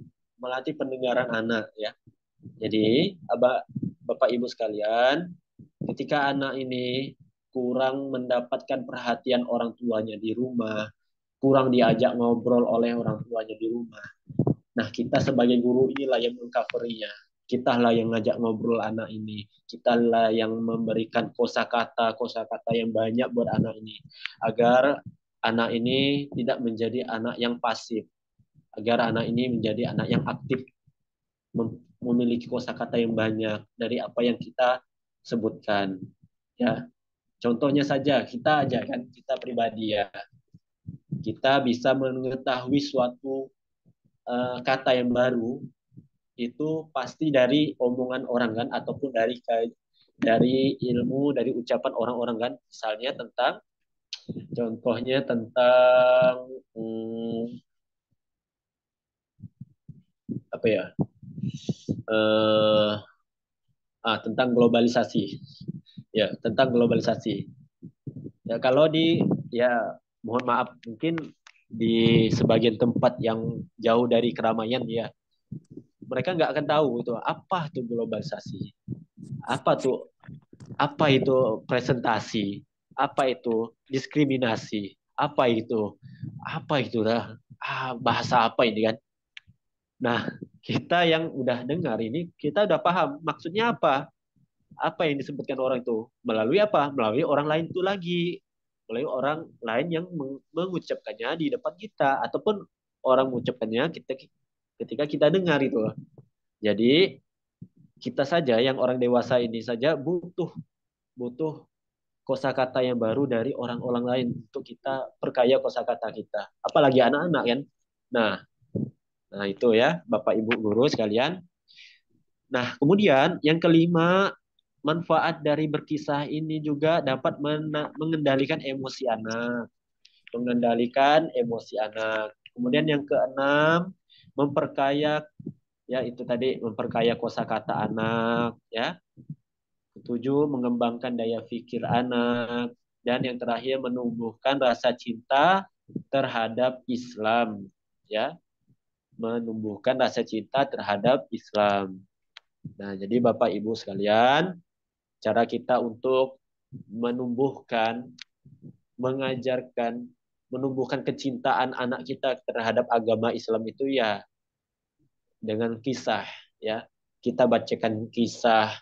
anak, ya. Jadi, Bapak Ibu sekalian, ketika anak ini kurang mendapatkan perhatian orang tuanya di rumah, kurang diajak ngobrol oleh orang tuanya di rumah. Nah, kita sebagai guru inilah yang mengcoverinya. Kita lah yang ngajak ngobrol anak ini. Kita lah yang memberikan kosakata yang banyak buat anak ini. Agar anak ini tidak menjadi anak yang pasif. Agar anak ini menjadi anak yang aktif. Memiliki kosakata yang banyak dari apa yang kita sebutkan. Ya, contohnya saja, kita aja kan, kita pribadi ya. Kita bisa mengetahui suatu kata yang baru itu pasti dari omongan orang kan, ataupun dari ilmu, dari ucapan orang-orang kan. Misalnya contohnya tentang apa ya, tentang globalisasi, ya, tentang globalisasi. Ya, kalau ya, mohon maaf, mungkin di sebagian tempat yang jauh dari keramaian, ya, mereka nggak akan tahu itu apa tuh globalisasi, apa itu presentasi, apa itu diskriminasi, apa itu dah, bahasa apa ini kan. Nah, kita yang udah dengar ini, kita udah paham maksudnya apa yang disebutkan orang itu, melalui apa, melalui orang lain itu lagi. oleh orang lain yang mengucapkannya di depan kita ataupun orang mengucapkannya ketika kita dengar itu. Jadi kita saja yang orang dewasa ini saja butuh butuh kosakata yang baru dari orang-orang lain untuk kita perkaya kosakata kita. Apalagi anak-anak kan. Nah, nah itu ya Bapak Ibu guru sekalian. Nah, kemudian yang kelima, manfaat dari berkisah ini juga dapat mengendalikan emosi anak, mengendalikan emosi anak. Kemudian yang keenam, memperkaya ya itu tadi memperkaya kosakata anak ya. Ketujuh, mengembangkan daya pikir anak. Dan yang terakhir, menumbuhkan rasa cinta terhadap Islam. Ya, menumbuhkan rasa cinta terhadap Islam. Nah, jadi Bapak Ibu sekalian, cara kita untuk menumbuhkan, mengajarkan, menumbuhkan kecintaan anak kita terhadap agama Islam itu ya dengan kisah ya. Kita bacakan kisah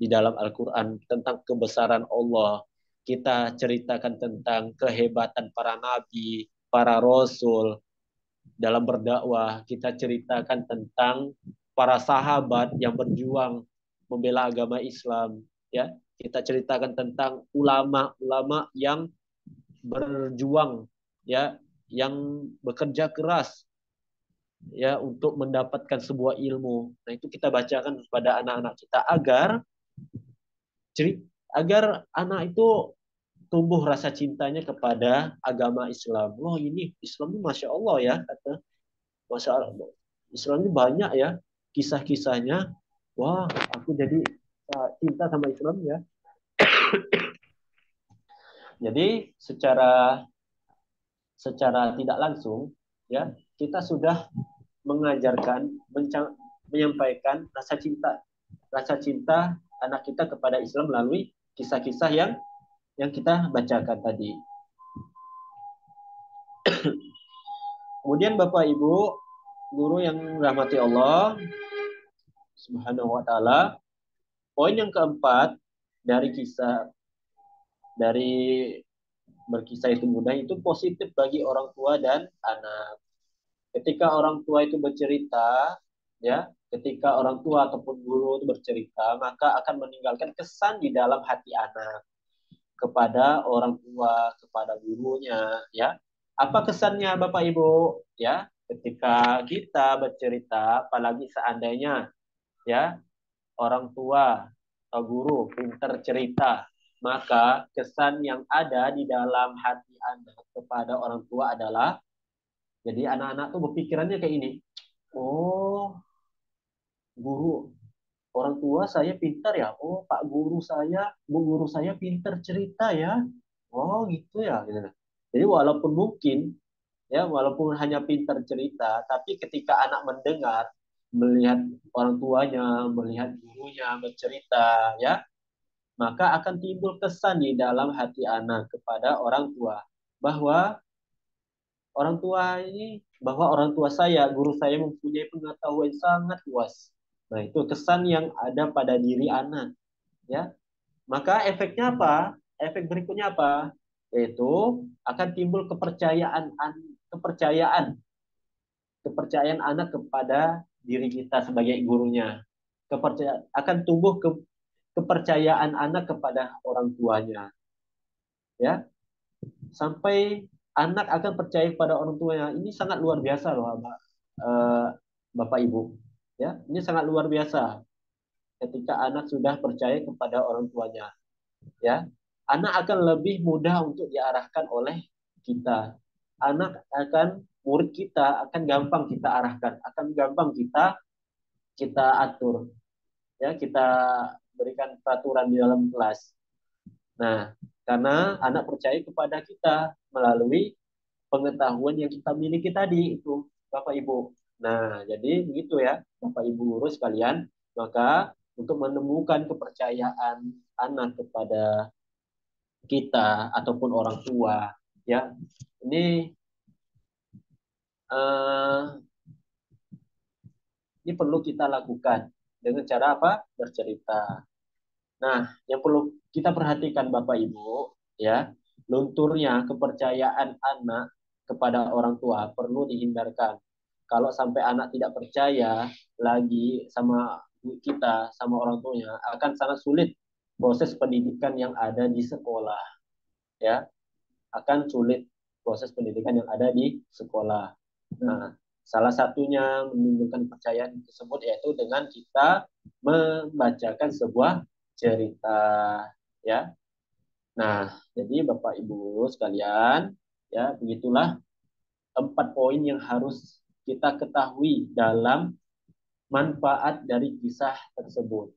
di dalam Al-Qur'an tentang kebesaran Allah. Kita ceritakan tentang kehebatan para nabi, para rasul dalam berdakwah. Kita ceritakan tentang para sahabat yang berjuang membela agama Islam ya. Kita ceritakan tentang ulama-ulama yang berjuang ya, yang bekerja keras ya untuk mendapatkan sebuah ilmu. Nah, itu kita bacakan kepada anak-anak kita agar anak itu tumbuh rasa cintanya kepada agama Islam. Wah, ini Islam ini Masya Allah ya, kata Masya Allah. Islam ini banyak ya kisah-kisahnya. Wah, aku jadi cinta sama Islam ya. Jadi secara tidak langsung ya kita sudah mengajarkan, menyampaikan rasa cinta anak kita kepada Islam melalui kisah-kisah yang kita bacakan tadi. Kemudian Bapak Ibu guru yang rahmati Allah Subhanahu wa taala, poin yang keempat dari berkisah itu mudah itu positif bagi orang tua dan anak. Ketika orang tua itu bercerita, ya, ketika orang tua ataupun guru itu bercerita, maka akan meninggalkan kesan di dalam hati anak kepada orang tua, kepada gurunya, ya. Apa kesannya Bapak Ibu? Ya, ketika kita bercerita, apalagi seandainya ya orang tua atau guru pintar cerita, maka kesan yang ada di dalam hati anak kepada orang tua adalah jadi anak-anak tuh berpikirannya kayak ini. Oh, guru orang tua saya pintar ya. Oh, Pak guru saya, Bu guru saya pintar cerita ya. Oh, gitu ya. Gitu. Jadi walaupun hanya pintar cerita, tapi ketika anak mendengar, melihat orang tuanya, melihat gurunya bercerita, ya, maka akan timbul kesan di dalam hati anak kepada orang tua bahwa bahwa orang tua saya, guru saya mempunyai pengetahuan sangat luas. Nah, itu kesan yang ada pada diri anak, ya. Maka efeknya apa? Efek berikutnya apa? Yaitu akan timbul kepercayaan kepercayaan anak kepada diri kita sebagai gurunya. Akan tumbuh kepercayaan anak kepada orang tuanya, ya. Sampai anak akan percaya kepada orang tuanya. Ini sangat luar biasa loh, Bapak Ibu. Ya, ini sangat luar biasa ketika anak sudah percaya kepada orang tuanya. Ya, anak akan lebih mudah untuk diarahkan oleh kita. Murid kita akan gampang kita arahkan, akan gampang kita atur. Ya, kita berikan peraturan di dalam kelas. Nah, karena anak percaya kepada kita melalui pengetahuan yang kita miliki tadi itu, Bapak Ibu. Nah, jadi begitu ya, Bapak Ibu guru sekalian. Maka untuk menemukan kepercayaan anak kepada kita ataupun orang tua, ya, eh, ini perlu kita lakukan dengan cara apa? Bercerita. Nah, yang perlu kita perhatikan Bapak Ibu, ya, lunturnya kepercayaan anak kepada orang tua perlu dihindarkan. Kalau sampai anak tidak percaya lagi sama kita, sama orang tuanya, akan sangat sulit proses pendidikan yang ada di sekolah. Ya, akan sulit proses pendidikan yang ada di sekolah. Nah, salah satunya menimbulkan kepercayaan tersebut yaitu dengan kita membacakan sebuah cerita, ya. Nah, jadi Bapak Ibu sekalian, ya, begitulah 4 poin yang harus kita ketahui dalam manfaat dari kisah tersebut.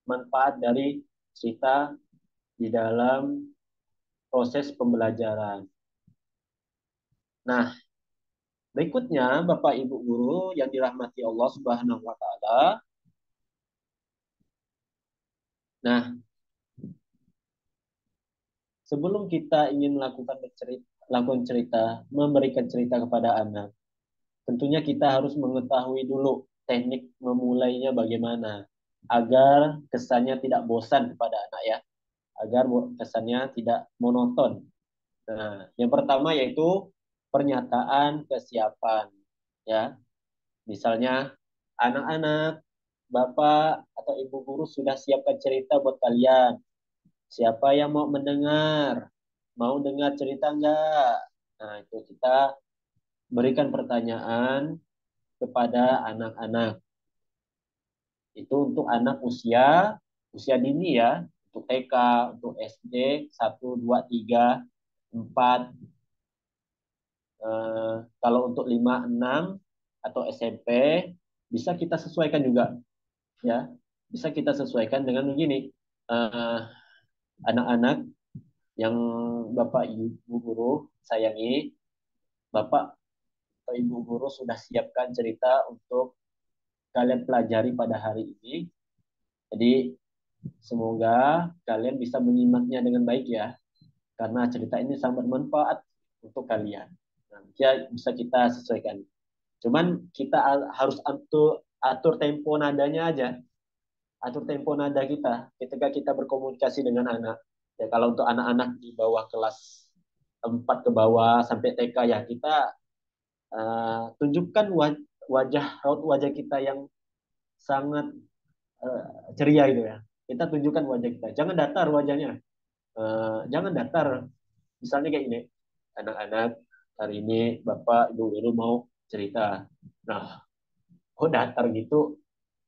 Manfaat dari cerita di dalam proses pembelajaran. Nah, berikutnya Bapak Ibu guru yang dirahmati Allah Subhanahu wa taala. Nah, sebelum kita ingin melakukan cerita, memberikan cerita kepada anak, tentunya kita harus mengetahui dulu teknik memulainya bagaimana agar kesannya tidak bosan kepada anak, ya, agar kesannya tidak monoton. Nah, yang pertama yaitu pernyataan kesiapan, ya. Misalnya, anak-anak, Bapak atau Ibu guru sudah siapkan cerita buat kalian. Siapa yang mau mendengar? Mau dengar cerita enggak? Nah, itu kita berikan pertanyaan kepada anak-anak. Itu untuk anak usia dini, ya. Untuk TK, untuk SD 1, 2, 3, 4. Kalau untuk 5, 6 atau SMP bisa kita sesuaikan juga, ya. Bisa kita sesuaikan dengan begini. Anak-anak yang Bapak Ibu guru sayangi, Bapak atau Ibu guru sudah siapkan cerita untuk kalian pelajari pada hari ini. Jadi semoga kalian bisa menyimaknya dengan baik, ya. Karena cerita ini sangat bermanfaat untuk kalian. Nah, ya bisa kita sesuaikan. Cuman kita harus atur tempo nadanya aja. Atur tempo nada kita ketika kita berkomunikasi dengan anak. Ya, kalau untuk anak-anak di bawah kelas 4 ke bawah sampai TK, ya, kita tunjukkan raut wajah kita yang sangat ceria gitu, ya. Kita tunjukkan wajah kita. Jangan datar wajahnya. Jangan datar. Misalnya kayak ini, anak-anak, hari ini Bapak Ibu guru mau cerita. Nah, kok datar gitu?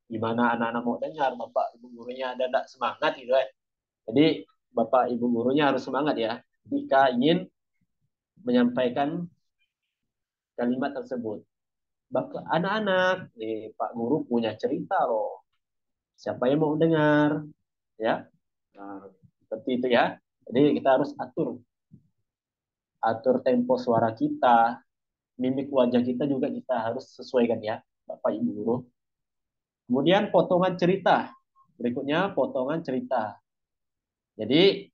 Gimana anak-anak mau dengar? Bapak Ibu gurunya ada enggak semangat gitu, ya. Jadi Bapak Ibu gurunya harus semangat, ya, jika ingin menyampaikan kalimat tersebut. Bapak, anak-anak, nih Pak Guru punya cerita loh. Siapa yang mau dengar? Ya, nah, seperti itu, ya. Jadi kita harus atur tempo suara kita, mimik wajah kita juga kita harus sesuaikan, ya, Bapak Ibu guru. Kemudian potongan cerita. Berikutnya potongan cerita. Jadi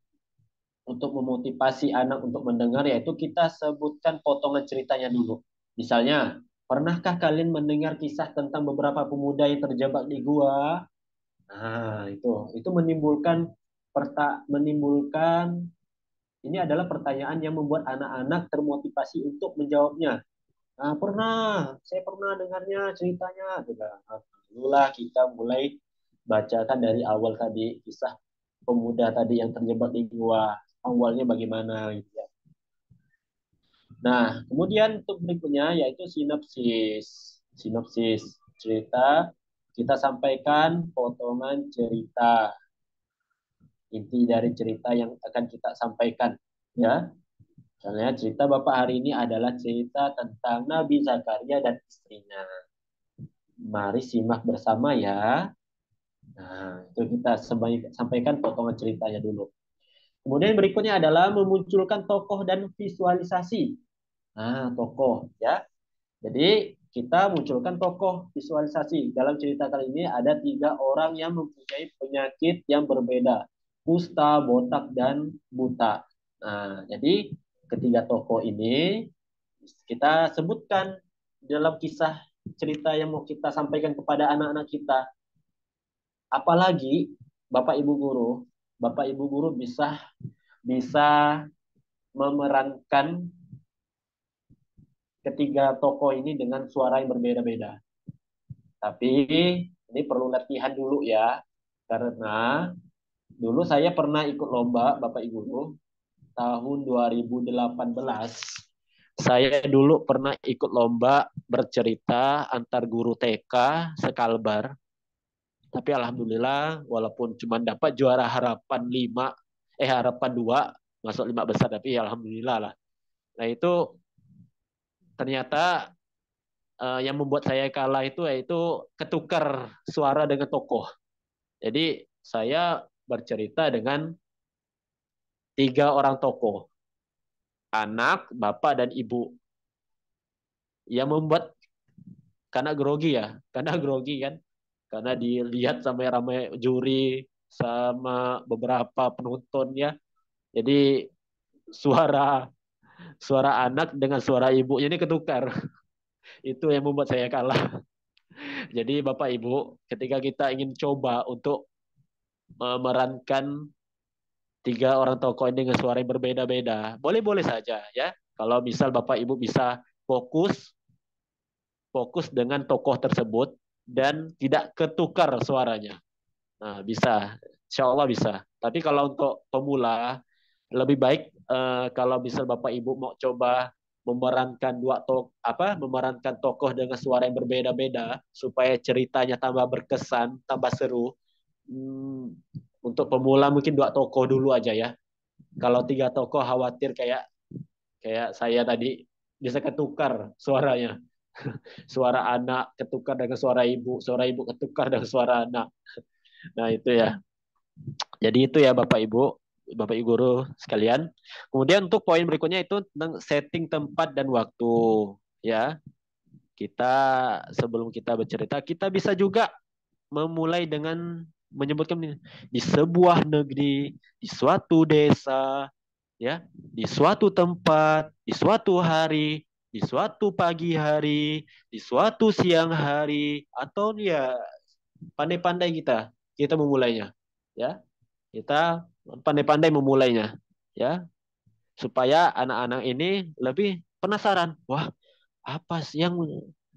untuk memotivasi anak untuk mendengar, yaitu kita sebutkan potongan ceritanya dulu. Misalnya, pernahkah kalian mendengar kisah tentang beberapa pemuda yang terjebak di gua? Nah, itu menimbulkan ini adalah pertanyaan yang membuat anak-anak termotivasi untuk menjawabnya. Nah, saya pernah dengarnya ceritanya. Itulah kita mulai bacakan dari awal tadi kisah pemuda tadi yang terjebak di gua. Awalnya bagaimana gitu, ya. Nah, kemudian untuk berikutnya yaitu sinopsis. Sinopsis cerita, kita sampaikan potongan cerita, inti dari cerita yang akan kita sampaikan, ya. Misalnya cerita Bapak hari ini adalah cerita tentang Nabi Zakaria dan istrinya. Mari simak bersama, ya. Nah, itu kita sampaikan potongan ceritanya dulu. Kemudian berikutnya adalah memunculkan tokoh dan visualisasi. Nah, tokoh, ya. Jadi kita munculkan tokoh visualisasi. Dalam cerita kali ini ada 3 orang yang mempunyai penyakit yang berbeda. Kusta, botak, dan buta. Nah, jadi ketiga tokoh ini kita sebutkan dalam kisah cerita yang mau kita sampaikan kepada anak-anak kita. Apalagi Bapak Ibu guru bisa bisa memerankan ketiga tokoh ini dengan suara yang berbeda-beda. Tapi ini perlu latihan dulu ya, karena dulu saya pernah ikut lomba Bapak Ibu tahun 2018. Saya dulu pernah ikut lomba bercerita antar guru TK sekalbar. Tapi alhamdulillah walaupun cuma dapat juara harapan 5, harapan 2 masuk 5 besar, tapi alhamdulillah lah. Nah itu ternyata yang membuat saya kalah itu yaitu ketukar suara dengan tokoh. Jadi saya bercerita dengan 3 orang tokoh, anak, bapak, dan ibu. Yang membuat karena grogi kan, karena dilihat sampai ramai juri sama beberapa penontonnya. Jadi suara suara anak dengan suara ibunya ini ketukar. Itu yang membuat saya kalah. Jadi Bapak Ibu, ketika kita ingin coba untuk memerankan 3 orang tokoh ini dengan suara yang berbeda-beda, boleh-boleh saja ya. Kalau misal Bapak Ibu bisa fokus dengan tokoh tersebut dan tidak ketukar suaranya. Nah, bisa. Insya Allah bisa. Tapi kalau untuk pemula, lebih baik kalau misal Bapak Ibu mau coba memerankan tokoh dengan suara yang berbeda-beda supaya ceritanya tambah berkesan, tambah seru. Untuk pemula mungkin 2 tokoh dulu aja ya. Kalau 3 tokoh khawatir kayak kayak saya tadi bisa ketukar suaranya. Suara anak ketukar dengan suara ibu ketukar dengan suara anak. Nah, itu ya. Jadi itu ya Bapak Ibu guru sekalian. Kemudian untuk poin berikutnya itu tentang setting tempat dan waktu. Ya, kita sebelum kita bercerita, kita bisa juga memulai dengan menyebutkan di sebuah negeri, di suatu desa, ya, di suatu tempat, di suatu hari, di suatu pagi hari, di suatu siang hari, atau ya pandai-pandai kita memulainya, ya. Kita pandai-pandai memulainya, ya, supaya anak-anak ini lebih penasaran. Wah, apa sih yang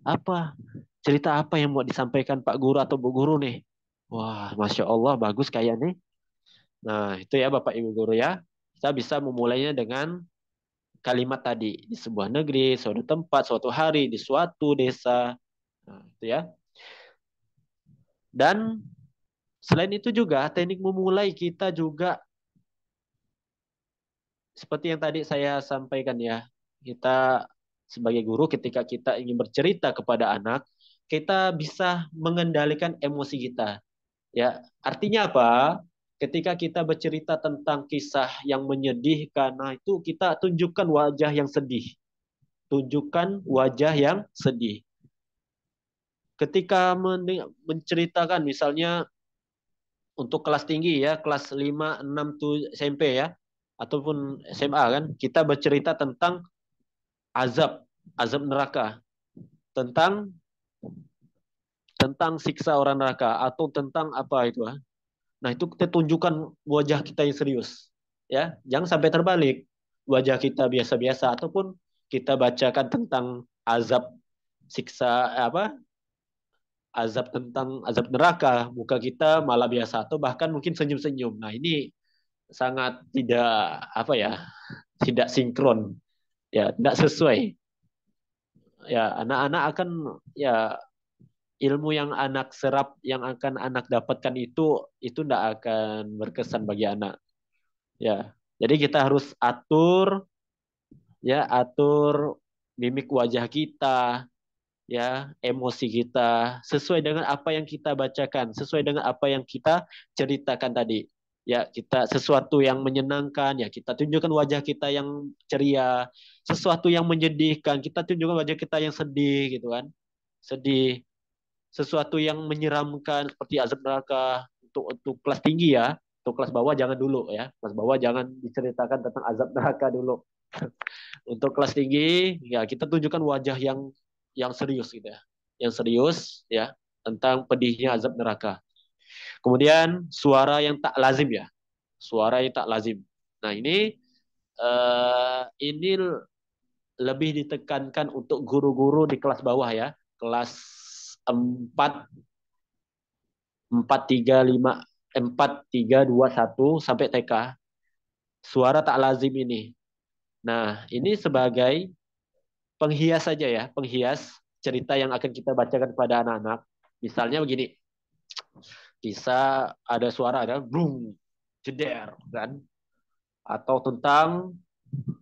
apa cerita apa yang mau disampaikan Pak Guru atau Bu Guru nih? Wah, Masya Allah, bagus kayak nih. Nah, itu ya Bapak Ibu Guru ya. Kita bisa memulainya dengan kalimat tadi. Di sebuah negeri, suatu tempat, suatu hari, di suatu desa. Nah, itu ya. Dan selain itu juga teknik memulai kita juga seperti yang tadi saya sampaikan ya, kita sebagai guru ketika kita ingin bercerita kepada anak, kita bisa mengendalikan emosi kita. Ya, artinya apa? Ketika kita bercerita tentang kisah yang menyedihkan, nah itu kita tunjukkan wajah yang sedih. Tunjukkan wajah yang sedih. Ketika menceritakan misalnya untuk kelas tinggi ya, kelas 5, 6 tuh SMP ya, ataupun SMA kan, kita bercerita tentang azab, azab neraka, tentang tentang siksa orang neraka atau tentang apa itu. Nah, itu kita tunjukkan wajah kita yang serius. Ya, jangan sampai terbalik. Wajah kita biasa-biasa ataupun kita bacakan tentang azab siksa azab tentang azab neraka, muka kita malah biasa atau bahkan mungkin senyum-senyum. Nah, ini sangat tidak tidak sinkron, ya, tidak sesuai. Ya, anak-anak akan ya ilmu yang anak serap, yang akan anak dapatkan itu tidak akan berkesan bagi anak. Ya, jadi kita harus atur mimik wajah kita, ya, emosi kita sesuai dengan apa yang kita bacakan, sesuai dengan apa yang kita ceritakan tadi. Ya, kita sesuatu yang menyenangkan, ya kita tunjukkan wajah kita yang ceria. Sesuatu yang menyedihkan, kita tunjukkan wajah kita yang sedih gitu kan. Sedih. Sesuatu yang menyeramkan seperti azab neraka untuk kelas tinggi ya. Untuk kelas bawah jangan dulu ya. Kelas bawah jangan diceritakan tentang azab neraka dulu. Untuk kelas tinggi ya kita tunjukkan wajah yang serius gitu ya. Yang serius ya tentang pedihnya azab neraka. Kemudian suara yang tak lazim ya. Suara yang tak lazim. Nah, ini ini lebih ditekankan untuk guru-guru di kelas bawah ya, kelas 4 4 3 5 4 3 2 1 sampai TK. Suara tak lazim ini. Nah, ini sebagai penghias saja ya, penghias cerita yang akan kita bacakan kepada anak-anak. Misalnya begini, bisa ada suara ada blung, jeder kan, atau tentang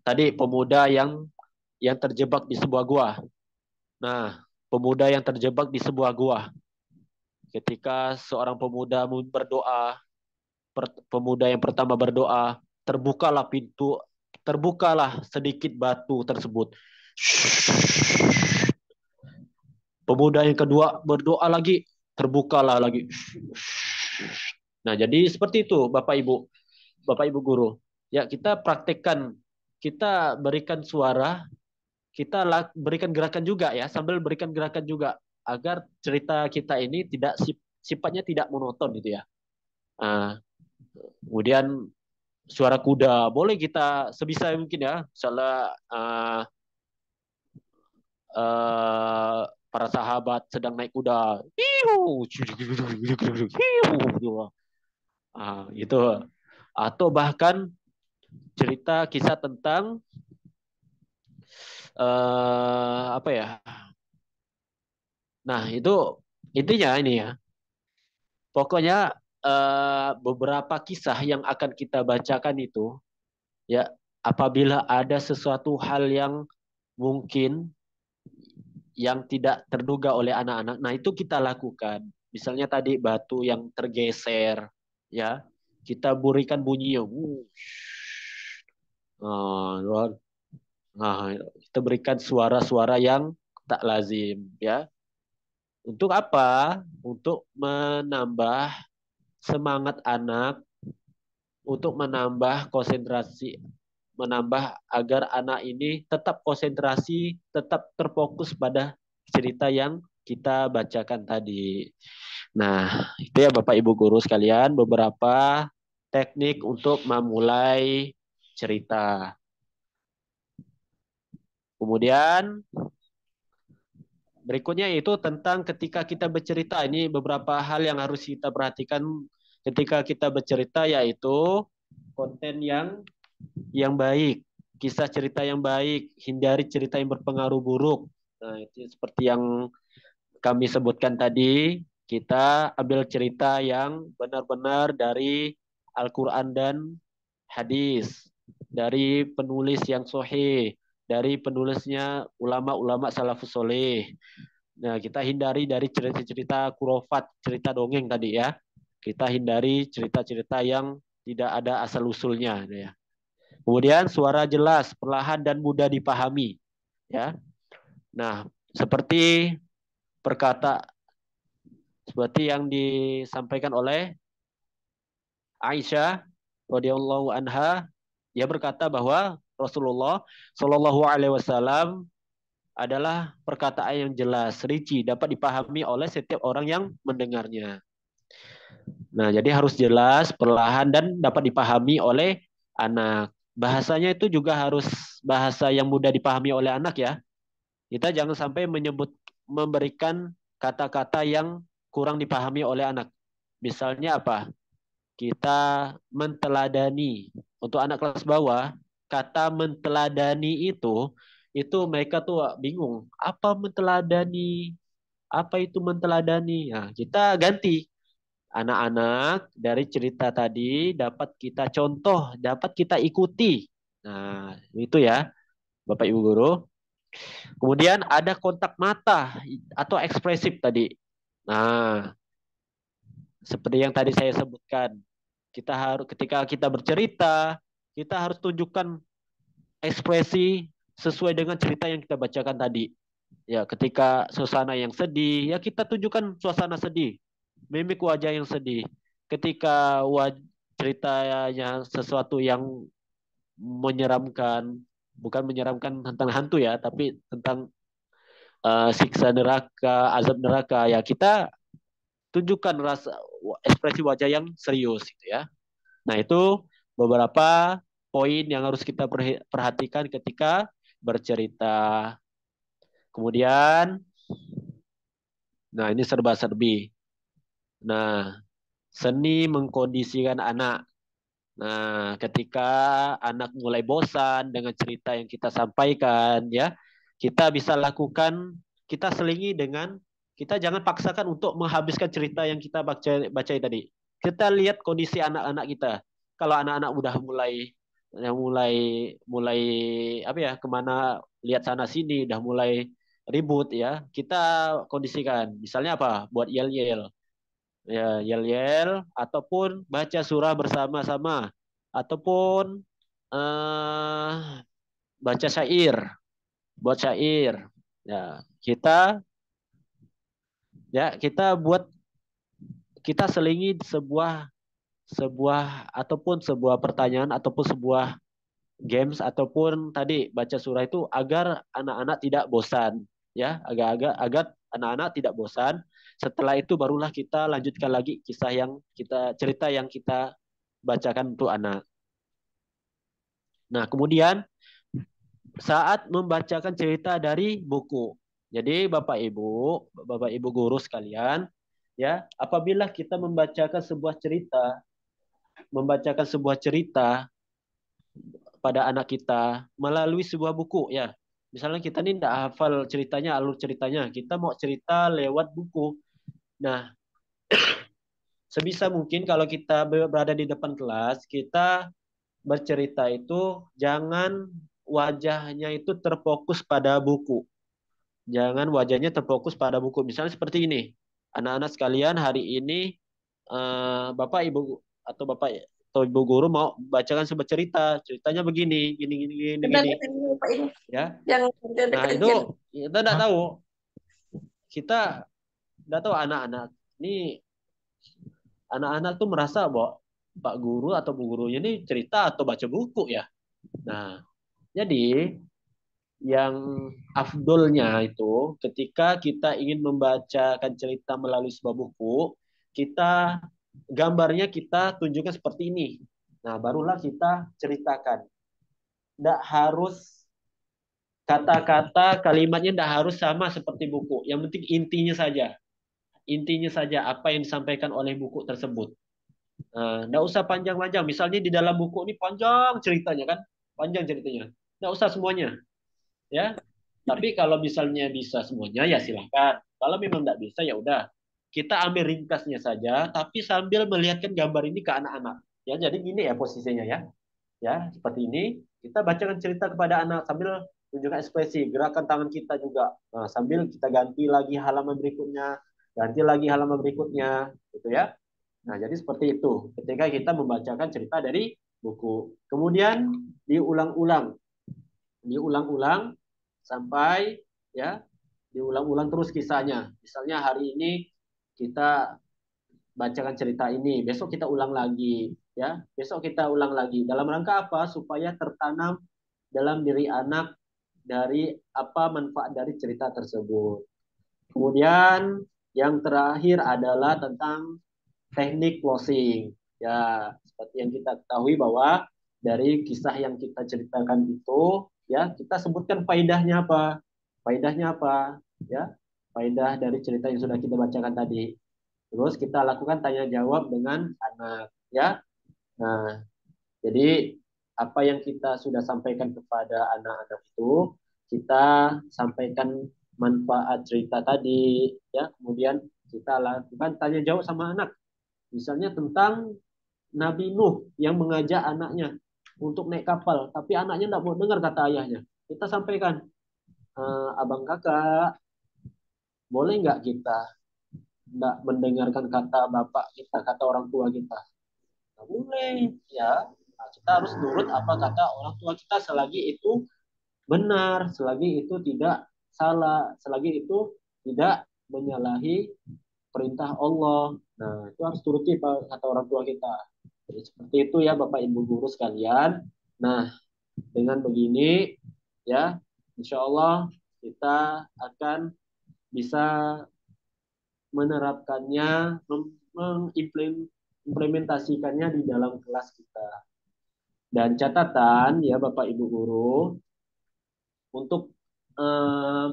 tadi pemuda yang terjebak di sebuah gua. Nah, pemuda yang terjebak di sebuah gua. Ketika seorang pemuda berdoa, pemuda yang pertama berdoa, terbukalah sedikit batu tersebut. Pemuda yang kedua berdoa lagi, terbukalah lagi. Nah, jadi seperti itu Bapak Ibu guru. Ya, kita praktekkan, kita berikan suara, kita berikan gerakan juga ya, sambil berikan gerakan juga agar cerita kita ini tidak sifatnya tidak monoton gitu ya. Nah, kemudian suara kuda boleh kita sebisa mungkin ya, misalnya para sahabat sedang naik kuda, itu, atau bahkan cerita kisah tentang apa ya. Nah, itu intinya ini ya. Pokoknya beberapa kisah yang akan kita bacakan itu ya, apabila ada sesuatu hal yang mungkin yang tidak terduga oleh anak-anak, nah itu kita lakukan. Misalnya tadi batu yang tergeser, ya kita berikan bunyi yang, kita berikan suara-suara yang tak lazim, ya. Untuk apa? Untuk menambah semangat anak, untuk menambah konsentrasi, menambah agar anak ini tetap konsentrasi, tetap terfokus pada cerita yang kita bacakan tadi. Nah, itu ya Bapak Ibu guru sekalian, beberapa teknik untuk memulai cerita. Kemudian berikutnya yaitu tentang ketika kita bercerita. Ini beberapa hal yang harus kita perhatikan ketika kita bercerita, yaitu konten yang baik, kisah cerita yang baik, hindari cerita yang berpengaruh buruk. Nah, itu seperti yang kami sebutkan tadi, kita ambil cerita yang benar-benar dari Al-Quran dan hadis, dari penulis yang sahih, dari penulisnya ulama-ulama salafus soleh. Nah, kita hindari dari cerita-cerita kurofat, cerita dongeng tadi ya. Kita hindari cerita-cerita yang tidak ada asal-usulnya ya. Kemudian suara jelas, perlahan dan mudah dipahami ya. Nah, seperti yang disampaikan oleh Aisyah radhiyallahu anha, dia berkata bahwa Rasulullah Shallallahu alaihi wasallam adalah perkataan yang jelas, rinci, dapat dipahami oleh setiap orang yang mendengarnya. Nah, jadi harus jelas, perlahan dan dapat dipahami oleh anak. Bahasanya itu juga harus bahasa yang mudah dipahami oleh anak ya. Kita jangan sampai memberikan kata-kata yang kurang dipahami oleh anak. Misalnya apa? Kita menteladani. Untuk anak kelas bawah, kata menteladani itu mereka tuh bingung. Apa menteladani? Apa itu menteladani? Nah, kita ganti. Anak-anak dari cerita tadi dapat kita contoh, dapat kita ikuti. Nah, itu ya, Bapak Ibu guru. Kemudian ada kontak mata atau ekspresif tadi. Nah, seperti yang tadi saya sebutkan, kita harus ketika kita bercerita, kita harus tunjukkan ekspresi sesuai dengan cerita yang kita bacakan tadi. Ya, ketika suasana yang sedih, ya kita tunjukkan suasana sedih, mimik wajah yang sedih. Ketika ceritanya sesuatu yang menyeramkan, bukan menyeramkan tentang hantu ya, tapi tentang siksa neraka, azab neraka, ya kita tunjukkan rasa ekspresi wajah yang serius gitu ya. Nah, itu beberapa poin yang harus kita perhatikan ketika bercerita. Kemudian, nah ini serba-serbi. Nah, seni mengkondisikan anak. Nah, ketika anak mulai bosan dengan cerita yang kita sampaikan, ya, kita bisa lakukan, kita selingi dengan, kita jangan paksakan untuk menghabiskan cerita yang kita baca tadi. Kita lihat kondisi anak-anak kita. Kalau anak-anak udah mulai mulai apa ya, kemana, lihat sana sini, udah mulai ribut ya, kita kondisikan. Misalnya apa? Buat yel-yel, ya, yel-yel, ataupun baca surah bersama-sama, ataupun eh, baca syair, buat syair. Ya, kita buat, kita selingi sebuah sebuah ataupun sebuah pertanyaan ataupun sebuah games ataupun tadi baca surah itu agar anak-anak tidak bosan, ya, agar anak-anak tidak bosan. Setelah itu barulah kita lanjutkan lagi cerita yang kita bacakan untuk anak. Nah, kemudian saat membacakan cerita dari buku. Jadi Bapak Ibu guru sekalian, ya, apabila kita membacakan sebuah cerita pada anak kita melalui sebuah buku, ya. Misalnya kita nih tidak hafal ceritanya, alur ceritanya, kita mau cerita lewat buku. Nah, sebisa mungkin kalau kita berada di depan kelas, kita bercerita itu jangan wajahnya itu terfokus pada buku. Jangan wajahnya terfokus pada buku. Misalnya seperti ini. Anak-anak sekalian, hari ini Bapak Ibu atau Bapak atau Ibu guru mau bacakan sebuah cerita. Ceritanya begini, gini gini gini gini. Ya. Nah, itu kita tidak tahu. Kita tidak tahu anak-anak tuh merasa bahwa Pak Guru atau Bu Gurunya ini cerita atau baca buku ya. Nah, jadi yang afdolnya itu ketika kita ingin membacakan cerita melalui sebuah buku, kita gambarnya kita tunjukkan seperti ini. Nah, barulah kita ceritakan. Tidak harus kata-kata, kalimatnya tidak harus sama seperti buku. Yang penting intinya saja. Intinya saja apa yang disampaikan oleh buku tersebut. Nah, nggak usah panjang-panjang. Misalnya di dalam buku ini panjang ceritanya kan, panjang ceritanya. Nggak usah semuanya, ya. Tapi kalau misalnya bisa semuanya ya silahkan. Kalau memang nggak bisa ya udah. Kita ambil ringkasnya saja, tapi sambil melihatkan gambar ini ke anak-anak. Ya, jadi gini ya posisinya ya. Ya, seperti ini. Kita bacakan cerita kepada anak sambil tunjukkan ekspresi, gerakan tangan kita juga. Nah, sambil kita ganti lagi halaman berikutnya, ganti lagi halaman berikutnya, gitu ya. Nah, jadi seperti itu ketika kita membacakan cerita dari buku. Kemudian diulang-ulang. Diulang-ulang sampai ya, diulang-ulang terus kisahnya. Misalnya hari ini kita bacakan cerita ini, besok kita ulang lagi, ya. Besok kita ulang lagi. Dalam rangka apa? Supaya tertanam dalam diri anak dari apa manfaat dari cerita tersebut. Kemudian yang terakhir adalah tentang teknik closing. Ya, seperti yang kita ketahui bahwa dari kisah yang kita ceritakan itu, ya, kita sebutkan faedahnya apa? Faedahnya apa? Ya, faedah dari cerita yang sudah kita bacakan tadi. Terus kita lakukan tanya jawab dengan anak, ya. Nah, jadi apa yang kita sudah sampaikan kepada anak-anak itu, kita sampaikan manfaat cerita tadi, ya. Kemudian kita lakukan tanya jawab sama anak. Misalnya tentang Nabi Nuh yang mengajak anaknya untuk naik kapal, tapi anaknya tidak mau dengar kata ayahnya. Kita sampaikan, abang kakak, boleh nggak kita nggak mendengarkan kata bapak kita, kata orang tua kita? Nggak boleh, ya. Nah, kita harus nurut apa kata orang tua kita selagi itu benar, selagi itu tidak salah, selagi itu tidak menyalahi perintah Allah. Nah, itu harus turuti kata orang tua kita. Jadi seperti itu ya Bapak Ibu guru sekalian. Nah, dengan begini ya, insya Allah kita akan bisa menerapkannya, mengimplementasikannya di dalam kelas kita. Dan catatan ya Bapak Ibu guru, untuk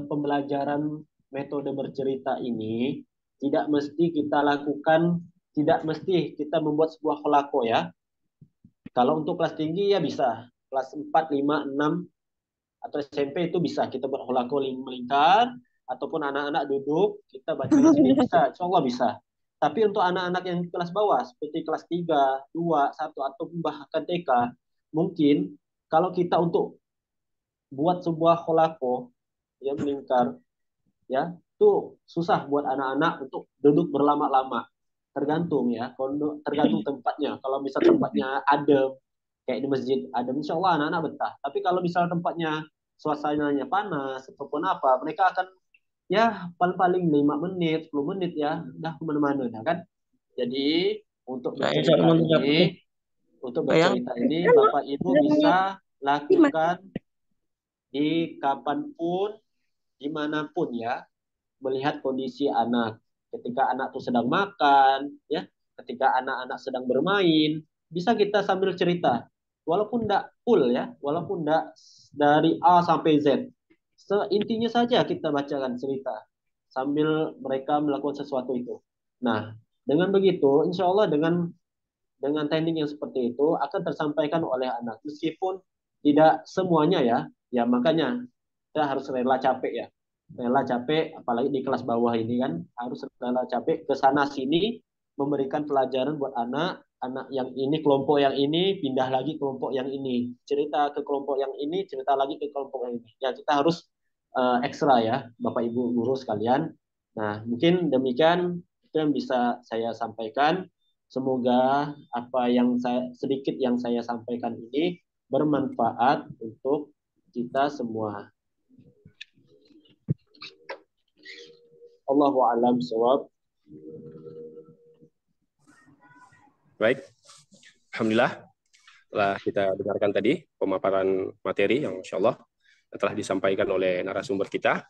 pembelajaran metode bercerita ini tidak mesti kita lakukan, tidak mesti kita membuat sebuah kolako ya. Kalau untuk kelas tinggi ya bisa, kelas 4, 5, 6 atau SMP itu bisa kita buat kolako melingkar, ataupun anak-anak duduk kita baca di sini bisa, insya Allah bisa. Tapi untuk anak-anak yang kelas bawah seperti kelas 3, 2, 1 atau bahkan TK, mungkin kalau kita untuk buat sebuah kolako ya melingkar ya itu susah buat anak-anak untuk duduk berlama-lama, tergantung ya, tergantung tempatnya. Kalau misal tempatnya adem kayak di masjid adem, insya Allah anak-anak betah. Tapi kalau misal tempatnya suasananya panas ataupun apa, mereka akan ya paling-paling 5 menit 10 menit ya udah kemana-mana ya kan. Jadi untuk bercerita ini, Bapak Ibu bisa lakukan di kapanpun, dimanapun ya, melihat kondisi anak. Ketika anak itu sedang makan, ya, ketika anak-anak sedang bermain, bisa kita sambil cerita. Walaupun tidak full ya, walaupun tidak dari A sampai Z. Seintinya saja kita bacakan cerita sambil mereka melakukan sesuatu itu. Nah, dengan begitu, insya Allah dengan teknik yang seperti itu akan tersampaikan oleh anak. Meskipun tidak semuanya ya, ya makanya kita harus rela capek ya, rela capek apalagi di kelas bawah ini kan harus rela capek ke sana sini memberikan pelajaran buat anak yang ini, kelompok yang ini pindah lagi kelompok yang ini, cerita ke kelompok yang ini, cerita lagi ke kelompok yang ini ya, kita harus ekstra ya Bapak Ibu guru sekalian. Nah mungkin demikian itu yang bisa saya sampaikan. Semoga apa yang sedikit yang saya sampaikan ini bermanfaat untuk kita semua. Allahu a'lam bishawab. Baik, alhamdulillah telah kita dengarkan tadi pemaparan materi yang insya Allah telah disampaikan oleh narasumber kita.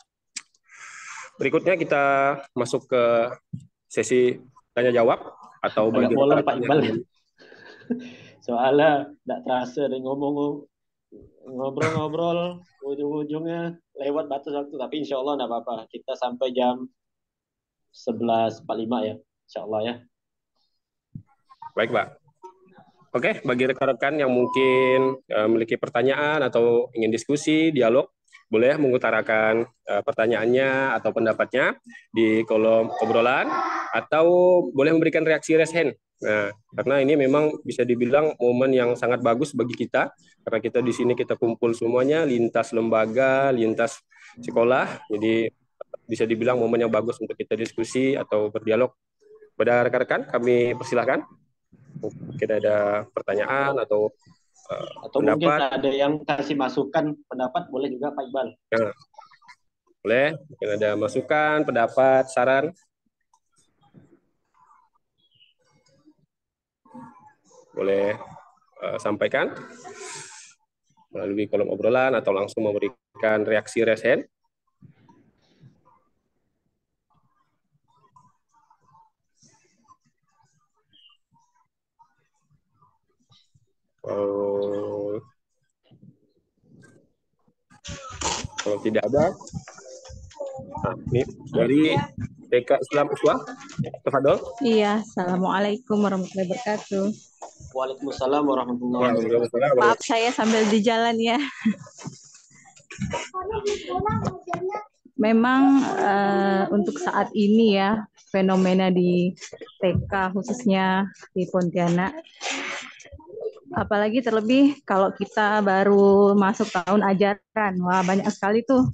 Berikutnya kita masuk ke sesi tanya jawab atau bagi bolong Pak Iqbal. Soalnya tidak terasa ngobrol-ngobrol ujung-ujungnya lewat batas waktu, tapi insya Allah tidak apa-apa, kita sampai jam 11.45 ya, insya Allah ya. Baik Pak. Oke, bagi rekan-rekan yang mungkin memiliki pertanyaan atau ingin diskusi, dialog, boleh mengutarakan pertanyaannya atau pendapatnya di kolom obrolan, atau boleh memberikan reaksi raise hand. Nah, karena ini memang bisa dibilang momen yang sangat bagus bagi kita, karena kita di sini kita kumpul semuanya, lintas lembaga, lintas sekolah, jadi bisa dibilang momen yang bagus untuk kita diskusi atau berdialog. Pada rekan-rekan, kami persilahkan. Mungkin ada pertanyaan atau pendapat. Mungkin ada yang kasih masukan pendapat, boleh juga Pak Iqbal. Ya. Boleh, mungkin ada masukan, pendapat, saran. Boleh sampaikan melalui kolom obrolan atau langsung memberikan reaksi raise hand. Kalau tidak ada, nah, ini dari TK Islam Uswah, Tafadol. Iya, assalamualaikum warahmatullahi wabarakatuh. Waalaikumsalam warahmatullahi wabarakatuh. Maaf saya sambil di jalan ya. Memang untuk saat ini ya fenomena di TK khususnya di Pontianak, apalagi terlebih kalau kita baru masuk tahun ajaran, wah banyak sekali tuh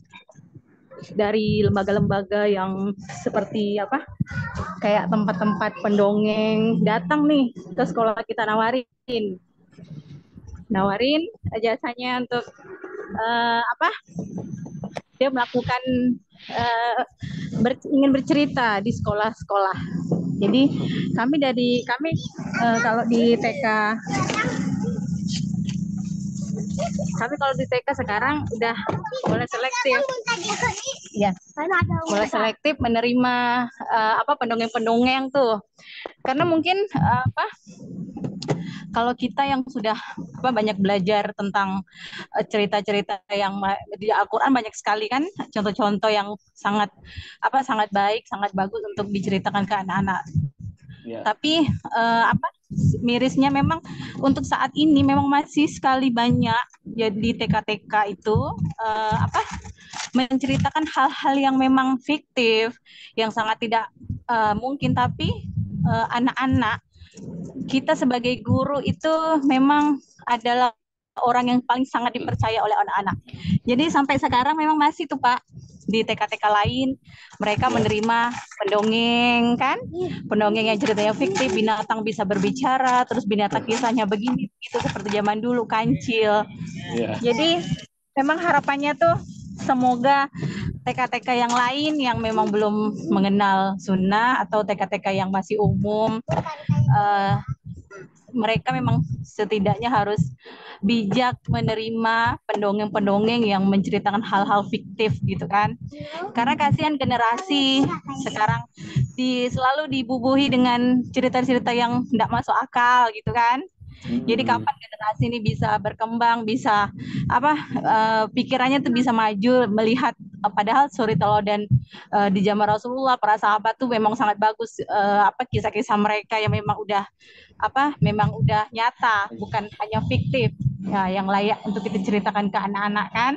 dari lembaga-lembaga yang seperti apa, kayak tempat-tempat pendongeng datang nih ke sekolah kita, nawarin jasanya untuk dia melakukan ingin bercerita di sekolah-sekolah. Jadi kami kalau di TK sekarang udah mulai selektif. Ya, mulai selektif menerima pendongeng-pendongeng tuh. Karena mungkin kalau kita yang sudah banyak belajar tentang cerita-cerita yang di Al-Qur'an banyak sekali kan contoh-contoh yang sangat sangat baik, sangat bagus untuk diceritakan ke anak-anak. Ya. Tapi mirisnya memang untuk saat ini memang masih sekali banyak jadi TK-TK itu menceritakan hal-hal yang memang fiktif, yang sangat tidak mungkin, tapi anak-anak kita sebagai guru itu memang adalah orang yang paling sangat dipercaya oleh anak-anak. Jadi sampai sekarang memang masih tuh Pak di TK-TK lain mereka menerima pendongeng kan, pendongeng yang ceritanya fiktif, binatang bisa berbicara, terus binatang kisahnya begini itu seperti zaman dulu kancil. Jadi memang harapannya tuh semoga TK-TK yang lain yang memang belum mengenal sunnah atau TK-TK yang masih umum mereka memang setidaknya harus bijak menerima pendongeng-pendongeng yang menceritakan hal-hal fiktif gitu kan. Karena kasihan generasi sekarang selalu dibubuhi dengan cerita-cerita yang tidak masuk akal gitu kan. Jadi kapan generasi ini bisa berkembang, bisa pikirannya tuh bisa maju melihat padahal suri teladan di zaman Rasulullah para sahabat tuh memang sangat bagus kisah-kisah mereka yang memang udah nyata, bukan hanya fiktif. Ya, yang layak untuk kita ceritakan ke anak-anak kan.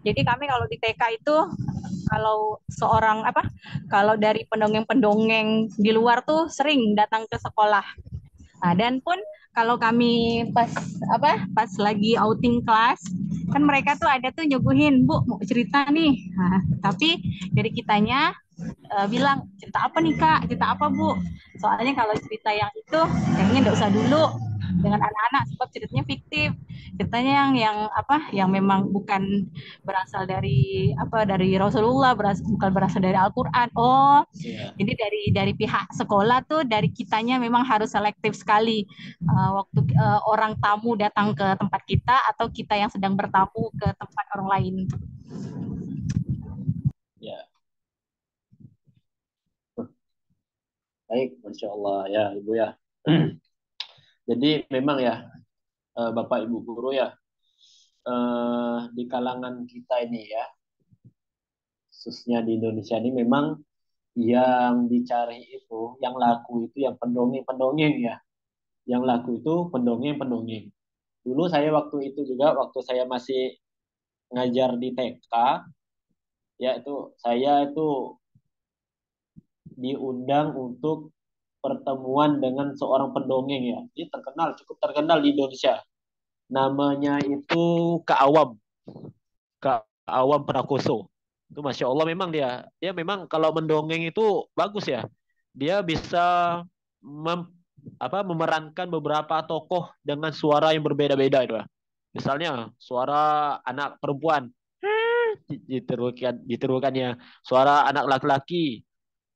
Jadi kami kalau di TK itu kalau kalau dari pendongeng-pendongeng di luar tuh sering datang ke sekolah. Nah, dan pun kalau kami pas lagi outing kelas kan mereka tuh ada tuh nyuguhin, Bu mau cerita nih. Nah, tapi dari kitanya bilang cerita apa nih Kak, cerita apa Bu, soalnya kalau cerita yang itu kayaknya nggak usah dulu dengan anak-anak sebab ceritanya fiktif, ceritanya yang memang bukan berasal dari Rasulullah, bukan berasal dari Al-Quran. Jadi dari pihak sekolah tuh dari kitanya memang harus selektif sekali waktu orang tamu datang ke tempat kita atau kita yang sedang bertamu ke tempat orang lain. Ya. Baik, Masya Allah ya Ibu ya. Jadi memang ya Bapak Ibu guru ya di kalangan kita ini ya, khususnya di Indonesia ini memang yang dicari itu, yang laku itu yang pendongeng-pendongeng ya. Yang laku itu pendongeng-pendongeng. Dulu saya waktu itu juga, waktu saya masih ngajar di TK, ya itu saya itu diundang untuk pertemuan dengan seorang pendongeng ya. Dia terkenal, cukup terkenal di Indonesia. Namanya itu Kak Awam. Kak Awam Prakoso. Itu Masya Allah memang dia memang kalau mendongeng itu bagus ya. Dia bisa memerankan beberapa tokoh dengan suara yang berbeda-beda itu. Misalnya suara anak perempuan ditirukannya, suara anak laki-laki,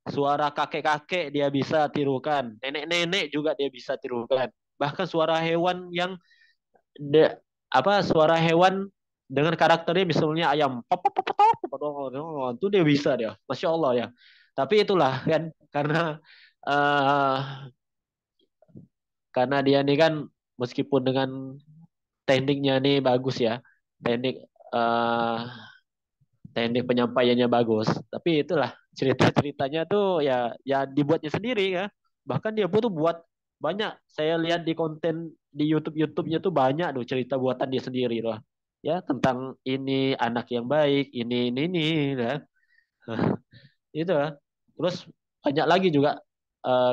suara kakek-kakek dia bisa tirukan, nenek-nenek juga dia bisa tirukan. Bahkan suara hewan yang suara hewan dengan karakternya misalnya ayam itu dia bisa dia, Masya Allah ya. Tapi itulah kan uh, karena dia nih kan meskipun dengan tekniknya nih bagus ya, teknik uh, teknik penyampaiannya bagus, tapi itulah cerita-ceritanya tuh ya dibuatnya sendiri ya. Bahkan dia tuh buat banyak, saya lihat di konten di YouTube-nya tuh banyak tuh cerita buatan dia sendiri loh. Ya tentang ini anak yang baik, ini ya. Itu ya. Terus banyak lagi juga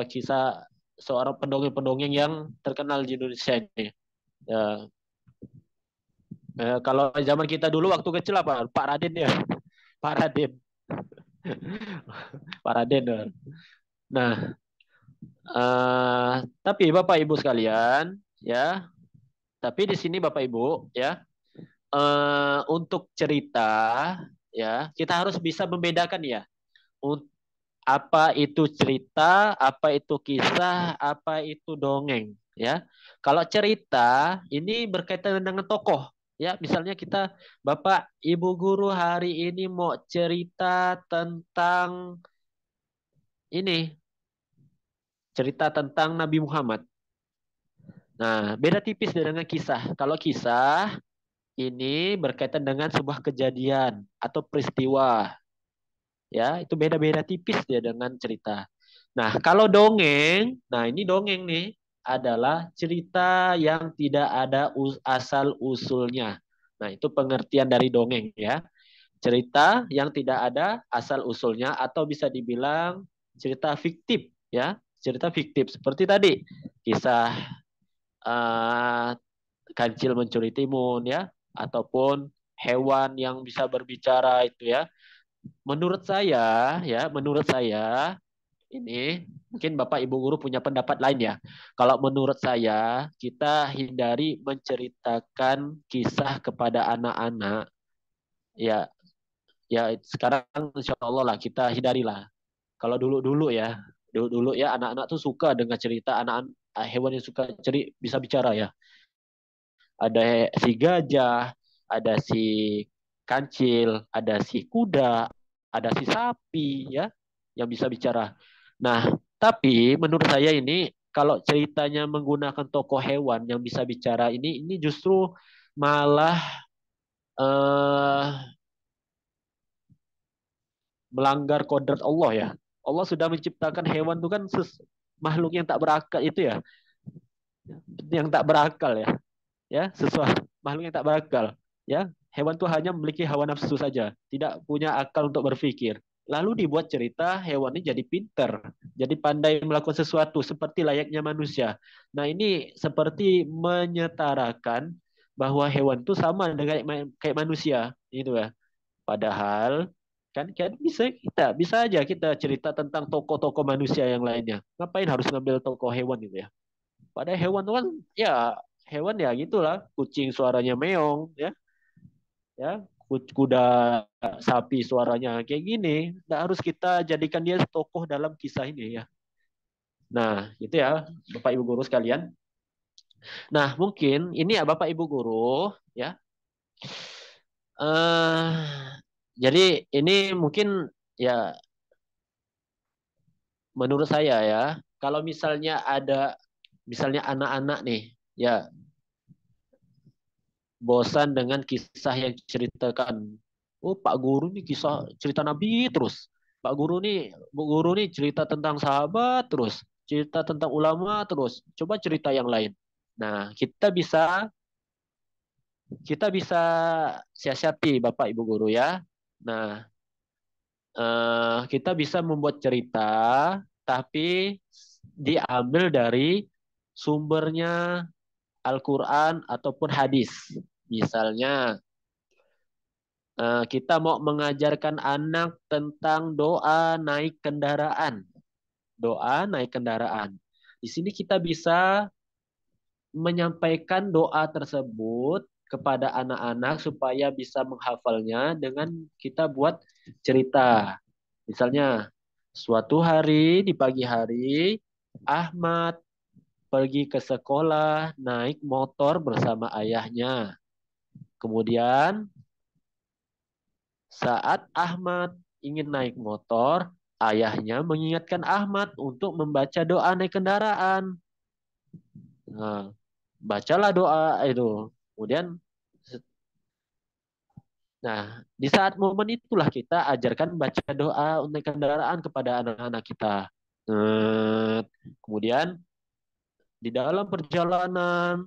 kisah seorang pendongeng-pendongeng yang terkenal di Indonesia ini. Ya, kalau zaman kita dulu waktu kecil apa? Pak Raden ya. Pak Raden. Pak Raden. Nah, tapi Bapak Ibu sekalian, ya. Tapi di sini Bapak Ibu, ya, untuk cerita, ya, kita harus bisa membedakan ya. Apa itu cerita, apa itu kisah, apa itu dongeng, ya. Kalau cerita ini berkaitan dengan tokoh, ya. Misalnya kita, Bapak Ibu guru hari ini mau cerita tentang ini, cerita tentang Nabi Muhammad. Nah, beda tipis dengan kisah. Kalau kisah ini berkaitan dengan sebuah kejadian atau peristiwa, ya itu beda-beda tipis dia dengan cerita. Nah, kalau dongeng, nah ini dongeng nih adalah cerita yang tidak ada asal usulnya. Nah, itu pengertian dari dongeng ya. Cerita yang tidak ada asal usulnya atau bisa dibilang cerita fiktif ya. Cerita fiktif seperti tadi kisah uh, kancil mencuri timun ya, ataupun hewan yang bisa berbicara itu ya. Menurut saya ini mungkin Bapak Ibu guru punya pendapat lain ya. Kalau menurut saya kita hindari menceritakan kisah kepada anak-anak ya. Ya sekarang insya Allah lah kita hindarilah. Kalau dulu-dulu ya, dulu-dulu ya anak-anak tuh suka dengan cerita anak hewan yang suka bisa bicara ya. Ada si gajah, ada si kancil, ada si kuda, ada si sapi ya yang bisa bicara. Nah, tapi menurut saya ini kalau ceritanya menggunakan tokoh hewan yang bisa bicara ini justru malah eh, melanggar kodrat Allah ya. Allah sudah menciptakan hewan itu kan makhluk yang tak berakal itu ya, yang tak berakal ya, sesuatu makhluk yang tak berakal ya. Hewan itu hanya memiliki hawa nafsu saja, tidak punya akal untuk berpikir. Lalu dibuat cerita hewan ini jadi pinter, jadi pandai melakukan sesuatu seperti layaknya manusia. Nah ini seperti menyetarakan bahwa hewan itu sama dengan kayak manusia, gitu ya. Padahal kan bisa aja kita cerita tentang tokoh-tokoh manusia yang lainnya. Ngapain harus ngambil tokoh hewan gitu ya? Padahal hewan itu kan ya hewan ya gitulah. Kucing suaranya meong ya kuda sapi suaranya kayak gini. Nggak harus kita jadikan dia tokoh dalam kisah ini ya. Nah, gitu ya Bapak Ibu guru sekalian. Nah, mungkin ini ya Bapak Ibu guru ya. Jadi ini mungkin ya menurut saya ya, kalau misalnya ada misalnya anak-anak nih, ya bosan dengan kisah yang ceritakan. Oh, Pak Guru nih kisah cerita Nabi terus. Pak Guru nih, Bu Guru nih cerita tentang sahabat terus, cerita tentang ulama terus. Coba cerita yang lain. Nah, kita bisa siasati Bapak Ibu Guru ya. Nah, kita bisa membuat cerita, tapi diambil dari sumbernya Al-Quran ataupun hadis. Misalnya, kita mau mengajarkan anak tentang doa naik kendaraan. Doa naik kendaraan. Di sini kita bisa menyampaikan doa tersebut kepada anak-anak supaya bisa menghafalnya dengan kita buat cerita. Misalnya, suatu hari di pagi hari, Ahmad pergi ke sekolah naik motor bersama ayahnya. Kemudian saat Ahmad ingin naik motor, ayahnya mengingatkan Ahmad untuk membaca doa naik kendaraan. Nah, bacalah doa itu. Kemudian, nah di saat momen itulah kita ajarkan baca doa untuk kendaraan kepada anak-anak kita. Kemudian di dalam perjalanan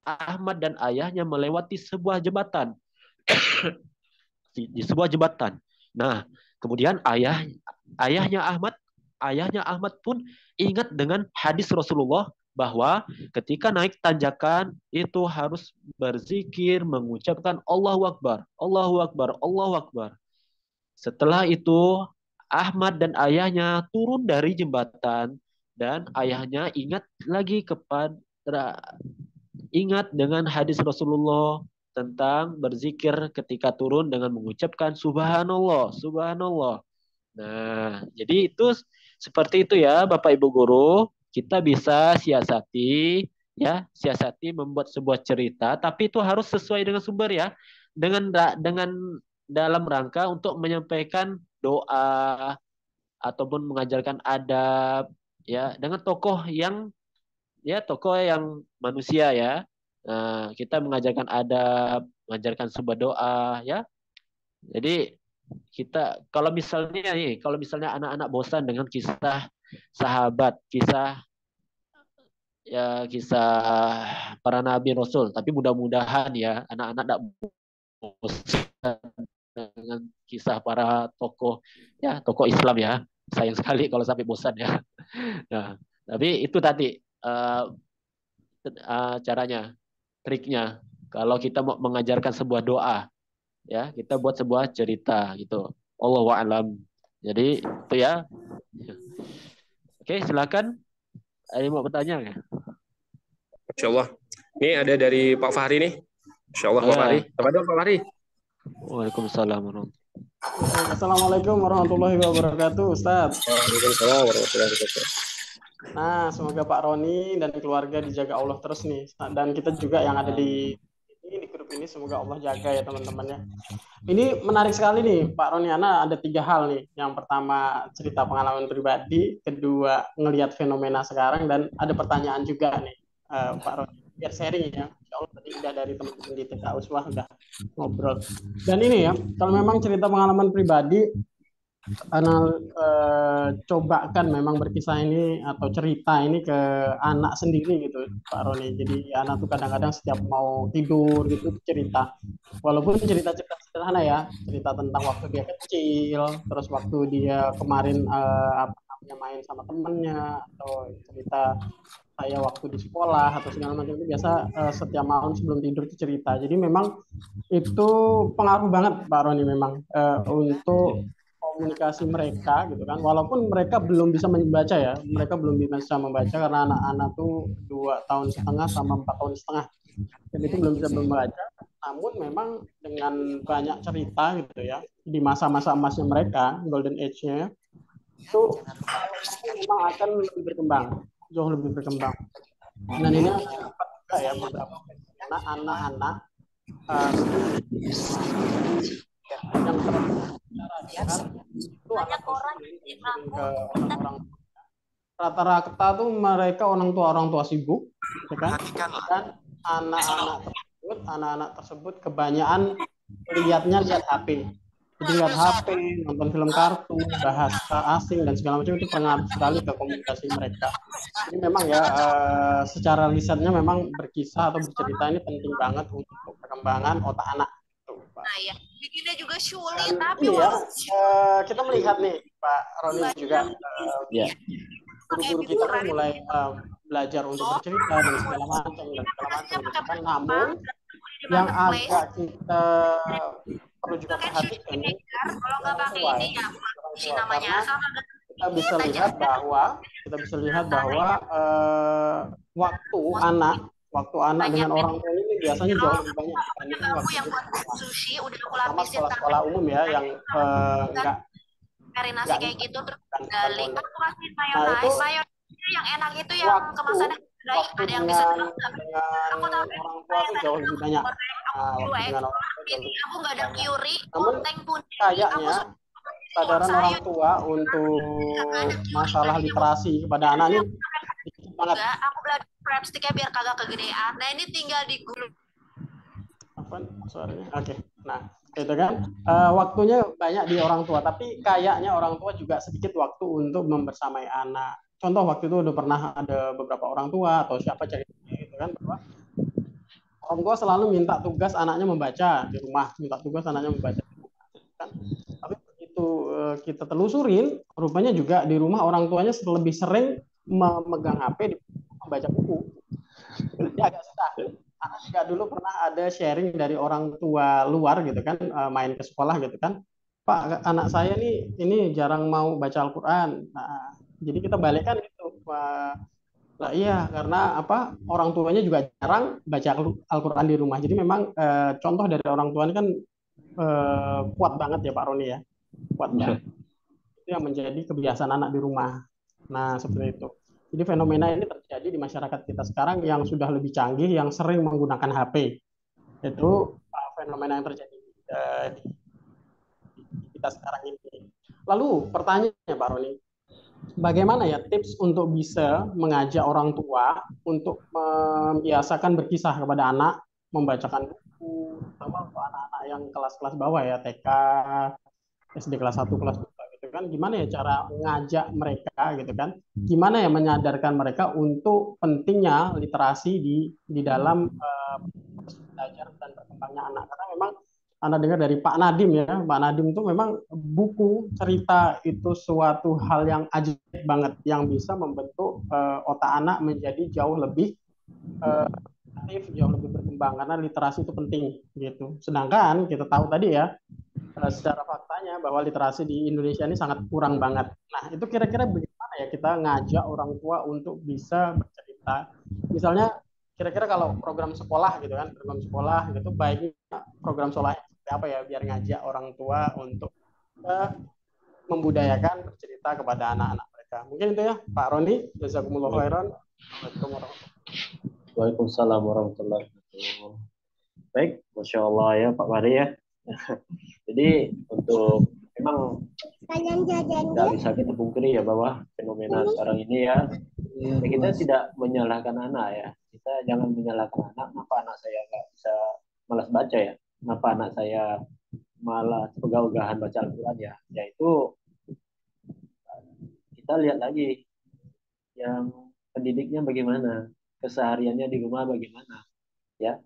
Ahmad dan ayahnya melewati sebuah jembatan. Di sebuah jembatan. Nah, kemudian ayahnya Ahmad pun ingat dengan hadis Rasulullah bahwa ketika naik tanjakan itu harus berzikir, mengucapkan Allahu Akbar, Allahu Akbar, Allahu Akbar. Setelah itu Ahmad dan ayahnya turun dari jembatan dan ayahnya ingat dengan hadis Rasulullah tentang berzikir ketika turun dengan mengucapkan subhanallah, subhanallah. Nah, jadi itu seperti itu ya Bapak Ibu guru, kita bisa siasati membuat sebuah cerita, tapi itu harus sesuai dengan sumber ya. Dengan dalam rangka untuk menyampaikan doa ataupun mengajarkan adab ya dengan tokoh yang manusia ya. Nah, kita mengajarkan adab, mengajarkan sebuah doa ya. Jadi kita kalau misalnya anak-anak bosan dengan kisah sahabat, kisah para nabi rasul, tapi mudah-mudahan ya anak-anak tidak bosan dengan kisah para tokoh Islam ya. Sayang sekali kalau sampai bosan ya. Nah, tapi itu tadi caranya, triknya. Kalau kita mau mengajarkan sebuah doa, ya kita buat sebuah cerita gitu. Allahu a'lam. Jadi itu ya. Oke, silakan. Ada yang mau bertanya ya? Insya Allah. Ini ada dari Pak Fahri nih. Insya Allah Pak Fahri. Kepada Pak Fahri. Waalaikumsalam warahmatullahi. Assalamualaikum warahmatullahi wabarakatuh, Ustaz. Waalaikumsalam warahmatullahi wabarakatuh. Nah, semoga Pak Roni dan keluarga dijaga Allah terus nih. Dan kita juga yang ada di grup ini, semoga Allah jaga ya teman-temannya. Ini menarik sekali nih, Pak Roni. Ana ada 3 hal nih. Yang pertama, cerita pengalaman pribadi. Kedua, ngelihat fenomena sekarang. Dan ada pertanyaan juga nih, Pak Roni. Biar sharing ya. Insya Allah tadi udah dari teman-teman di TK Uswah udah ngobrol. Dan ini ya, kalau memang cerita pengalaman pribadi, Ana cobakan memang berkisah ini atau cerita ini ke anak sendiri gitu, Pak Roni. Jadi anak tuh kadang-kadang setiap mau tidur gitu cerita, walaupun cerita-cerita sederhana ya, cerita tentang waktu dia kecil, terus waktu dia kemarin main sama temennya, atau cerita saya waktu di sekolah atau segala macam itu biasa setiap malam sebelum tidur itu cerita. Jadi memang itu pengaruh banget Pak Roni memang untuk komunikasi mereka gitu kan, walaupun mereka belum bisa membaca ya, mereka belum bisa membaca karena anak-anak tuh 2,5 tahun sama 4,5 tahun, dan itu belum bisa membaca. Namun memang dengan banyak cerita gitu ya di masa-masa emasnya mereka, golden age-nya, itu memang akan lebih berkembang, jauh lebih berkembang. Dan ini dapat juga ya beberapa anak-anak yang itu banyak orang ke orang-orang, rata-rata tuh mereka orang tua sibuk, ya kan? Dan anak-anak tersebut kebanyakan lihat HP. Jadi lihat HP, nonton film kartun, bahasa asing dan segala macam, itu pengaruh sekali ke komunikasi mereka. Jadi memang ya secara risetnya memang berkisah atau bercerita ini penting banget untuk perkembangan otak anak. Nah ya, bikinnya juga sulit, tapi ya, kita melihat nih Pak Roni juga guru-guru kita kan mulai belajar untuk bercerita dan segala macam kan. Namun yang agak kita perlu juga perhatikan kalau nggak pakai ini ya si namanya sama kita bisa lihat bahwa waktu anak dengan orang tua ini biasanya jauh lebih banyak dibandingkan waktu yang buat sushi udah aku sama lapisin sekolah umum ya, yang enggak marinasi kayak gitu, terus gali aku kasih mayonaise yang enak itu yang kemasannya baik, ada yang bisa bilang aku tahu orang tua itu jauh lebih banyak. Aku nggak ada Kyuri, namun kayaknya kesadaran orang tua untuk masalah literasi kepada anak ini banget. Aku belajar prep sticknya biar kagak kegedean. Nah ini tinggal digulung. Apa suaranya? Oke. Nah itu kan waktunya banyak di orang tua, tapi kayaknya orang tua juga sedikit waktu untuk membersamai anak. Contoh waktu itu udah pernah ada beberapa orang tua atau siapa ceritanya gitu kan, bahwa orang tua selalu minta tugas anaknya membaca di rumah, kan. Tapi begitu kita telusurin, rupanya juga di rumah orang tuanya lebih sering memegang HP, membaca buku. Jadi agak susah. Anak juga dulu pernah ada sharing dari orang tua luar gitu kan, main ke sekolah gitu kan, Pak, anak saya nih ini jarang mau baca Al-Quran. Nah, jadi kita balikkan itu, Pak. Nah, iya, karena apa? Orang tuanya juga jarang baca Al-Quran di rumah. Jadi memang contoh dari orang tua ini kan kuat banget ya Pak Roni ya, kuat banget. Itu yang menjadi kebiasaan anak di rumah. Nah, seperti itu. Jadi fenomena ini terjadi di masyarakat kita sekarang yang sudah lebih canggih, yang sering menggunakan HP. Itu fenomena yang terjadi di kita sekarang ini. Lalu pertanyaannya Pak Roni, bagaimana ya tips untuk bisa mengajak orang tua untuk membiasakan berkisah kepada anak, membacakan buku, terutama untuk anak-anak yang kelas-kelas bawah ya, TK, SD kelas 1, kelas 2 gitu kan. Gimana ya cara ngajak mereka gitu kan? Gimana ya menyadarkan mereka untuk pentingnya literasi di dalam belajar dan berkembangnya anak. Karena memang Anda dengar dari Pak Nadim ya, Pak Nadim itu memang buku cerita itu suatu hal yang ajaib banget yang bisa membentuk otak anak menjadi jauh lebih aktif, jauh lebih berkembang karena literasi itu penting gitu. Sedangkan kita tahu tadi ya secara faktanya bahwa literasi di Indonesia ini sangat kurang banget. Nah, itu kira-kira bagaimana ya kita ngajak orang tua untuk bisa bercerita. Misalnya kira-kira kalau program sekolah gitu kan, program sekolah gitu baiknya program sekolah seperti apa ya biar ngajak orang tua untuk uh, membudayakan bercerita kepada anak-anak mereka. Mungkin itu ya, Pak Roni. Jazakumullah khairan. Assalamualaikum warahmatullahi wabarakatuh. Waalaikumsalam warahmatullahi wabarakatuh. Baik, Masya Allah ya Pak Mari ya. Jadi untuk memang tidak bisa kita pungkiri ya bahwa fenomena sekarang ini ya, kita tidak menyalahkan anak ya. Kita jangan menyalahkan anak. Kenapa anak saya nggak bisa malas baca ya? Kenapa anak saya malah ogah-ogahan baca Al-Quran ya? Yaitu kita lihat lagi yang pendidiknya bagaimana, kesehariannya di rumah bagaimana, ya.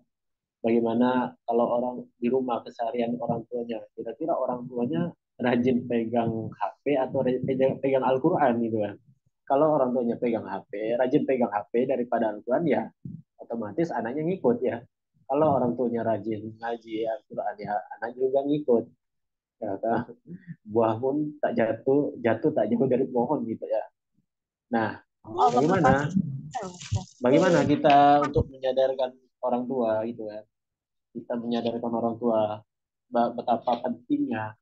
Bagaimana kalau orang di rumah keseharian orang tuanya, kira-kira orang tuanya rajin pegang HP atau pegang Al-Quran gitu kan. Kalau orang tuanya pegang HP, rajin pegang HP daripada Al-Quran ya otomatis anaknya ngikut ya. Kalau orang tuanya rajin ngaji Al-Quran ya anak juga ngikut. Ya, kan? Buah pun tak jatuh, jatuh tak jauh dari pohon gitu ya. Nah, bagaimana? Bagaimana kita untuk menyadarkan orang tua gitu kan? Kita menyadarkan orang tua betapa pentingnya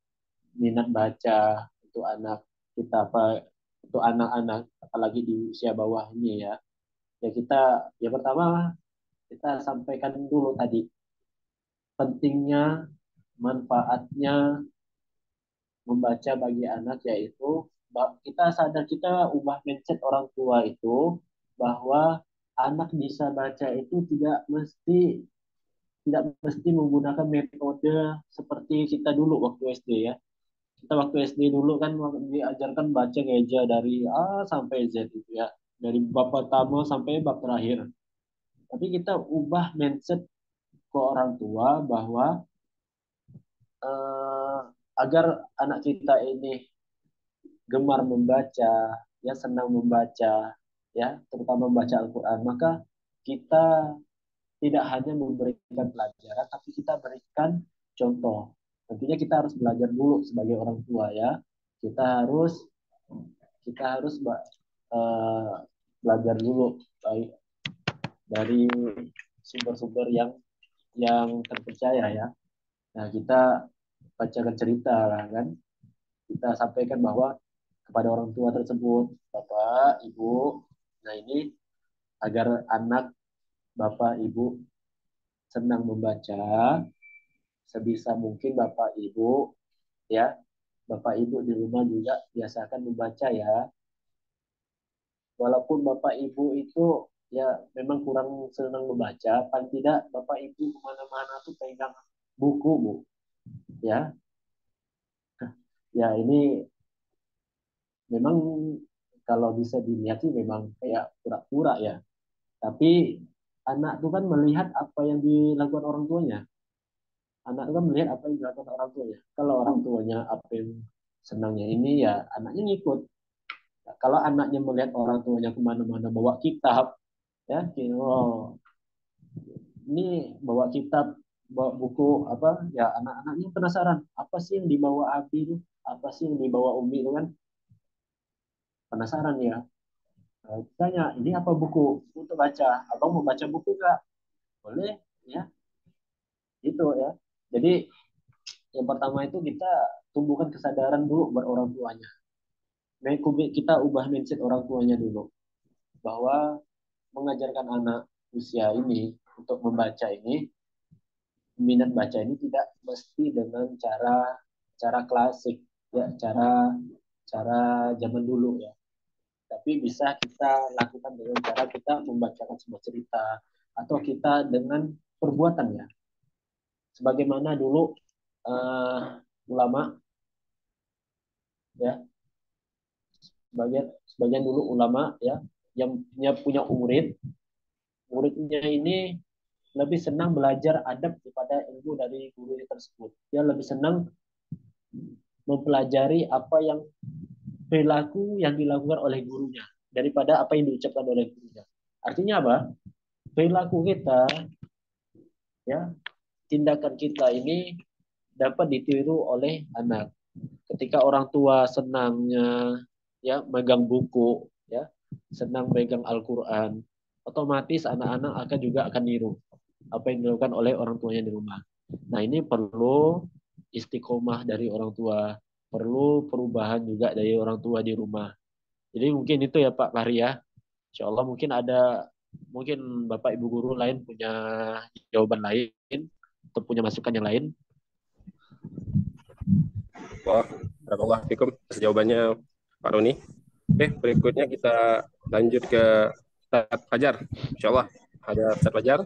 minat baca untuk anak kita apa untuk anak-anak apalagi di usia bawah ini ya. Ya kita ya pertama kita sampaikan dulu tadi pentingnya manfaatnya membaca bagi anak yaitu kita sadar kita ubah mindset orang tua itu bahwa anak bisa baca itu tidak mesti menggunakan metode seperti kita dulu waktu SD ya. Kita waktu SD dulu kan diajarkan baca geja dari A sampai Z itu ya. Dari bab pertama sampai bab terakhir. Tapi kita ubah mindset ke orang tua bahwa eh, agar anak kita ini gemar membaca, ya senang membaca, ya terutama membaca Al-Quran, maka kita tidak hanya memberikan pelajaran, tapi kita berikan contoh. Tentunya kita harus belajar dulu sebagai orang tua ya. Kita harus kita harus belajar dulu baik dari sumber-sumber yang terpercaya ya. Nah kita bacakan cerita lah kan. Kita sampaikan bahwa kepada orang tua tersebut, Bapak, Ibu, nah ini agar anak Bapak, Ibu senang membaca, sebisa mungkin Bapak Ibu ya, Bapak Ibu di rumah juga biasakan membaca ya. Walaupun Bapak Ibu itu ya memang kurang senang membaca, paling tidak Bapak Ibu kemana-mana tuh pegang buku Bu, ya. Ya ini memang kalau bisa dilihat sih memang kayak pura-pura ya. Tapi anak tuh kan melihat apa yang dilakukan orang tuanya. Anak itu kan melihat apa yang dilakukan orang tuanya. Kalau orang tuanya apa yang senangnya ini ya anaknya ngikut. Nah, kalau anaknya melihat orang tuanya kemana-mana bawa kitab, ya, oh, ini bawa kitab, bawa buku apa, ya anak-anaknya penasaran apa sih yang dibawa Abi itu, apa sih yang dibawa Umi itu kan penasaran ya. Tanya ini apa buku untuk baca, abang mau baca buku nggak? Boleh, ya, itu ya. Jadi yang pertama itu kita tumbuhkan kesadaran dulu buat orang tuanya. Kita ubah mindset orang tuanya dulu bahwa mengajarkan anak usia ini untuk membaca ini, minat baca ini tidak mesti dengan cara cara klasik ya cara cara zaman dulu ya. Tapi bisa kita lakukan dengan cara kita membacakan sebuah cerita atau kita dengan perbuatan ya. Sebagaimana dulu ulama ya, sebagian dulu ulama ya yang punya muridnya ini lebih senang belajar adab daripada ilmu dari guru tersebut. Dia lebih senang mempelajari apa yang perilaku yang dilakukan oleh gurunya daripada apa yang diucapkan oleh gurunya. Artinya apa? Perilaku kita ya, tindakan kita ini dapat ditiru oleh anak. Ketika orang tua senangnya ya megang buku ya, senang megang Al-Qur'an, otomatis anak-anak akan niru apa yang dilakukan oleh orang tuanya di rumah. Nah, ini perlu istiqomah dari orang tua, perlu perubahan juga dari orang tua di rumah. Jadi mungkin itu ya Pak Fahri ya. Insya Allah mungkin Bapak Ibu guru lain punya jawaban lain atau punya masukan yang lain. Wah, barakallahu fikum atas jawabannya Pak Roni. Oke, berikutnya kita lanjut ke Ustaz Fajar. Insya Allah ada Ustaz Fajar.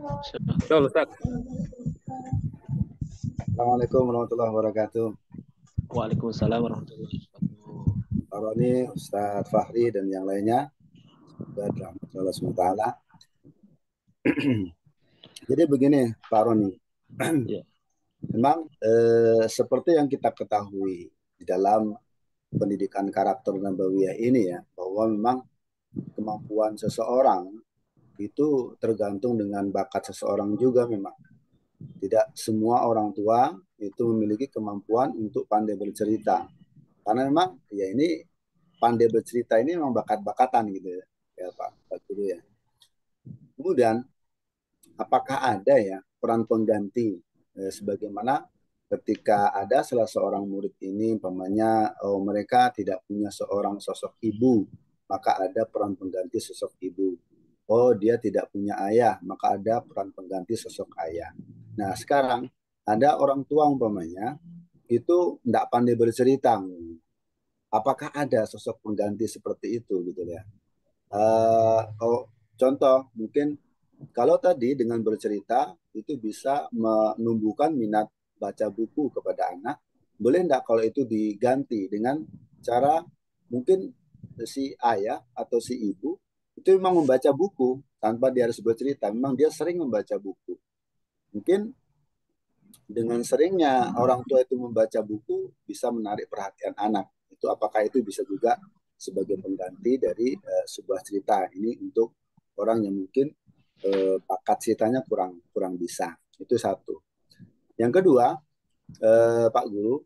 Insya Allah, Ustaz. Assalamualaikum warahmatullahi wabarakatuh. Waalaikumsalam warahmatullahi wabarakatuh. Pak Roni, Ustadz Fahri dan yang lainnya, semoga dirahmati Allah SWT. Jadi begini Pak Roni, memang seperti yang kita ketahui di dalam pendidikan karakter nabawiyah ini ya, bahwa memang kemampuan seseorang itu tergantung dengan bakat seseorang juga memang. Tidak semua orang tua itu memiliki kemampuan untuk pandai bercerita. Karena memang ya ini pandai bercerita ini memang bakat-bakatan gitu ya Pak Guru ya. Kemudian apakah ada ya peran pengganti sebagaimana ketika ada salah seorang murid ini umpamanya mereka tidak punya seorang sosok ibu, maka ada peran pengganti sosok ibu. Oh, dia tidak punya ayah, maka ada peran pengganti sosok ayah. Nah, sekarang ada orang tua umpamanya itu tidak pandai bercerita. Apakah ada sosok pengganti seperti itu gitu ya? Contoh mungkin kalau tadi dengan bercerita itu bisa menumbuhkan minat baca buku kepada anak, boleh enggak kalau itu diganti dengan cara mungkin si ayah atau si ibu itu memang membaca buku tanpa dia harus bercerita, memang dia sering membaca buku. Mungkin dengan seringnya orang tua itu membaca buku bisa menarik perhatian anak. Itu apakah itu bisa juga sebagai pengganti dari sebuah cerita ini untuk orang yang mungkin bakat ceritanya kurang bisa. Itu satu. Yang kedua, Pak Guru,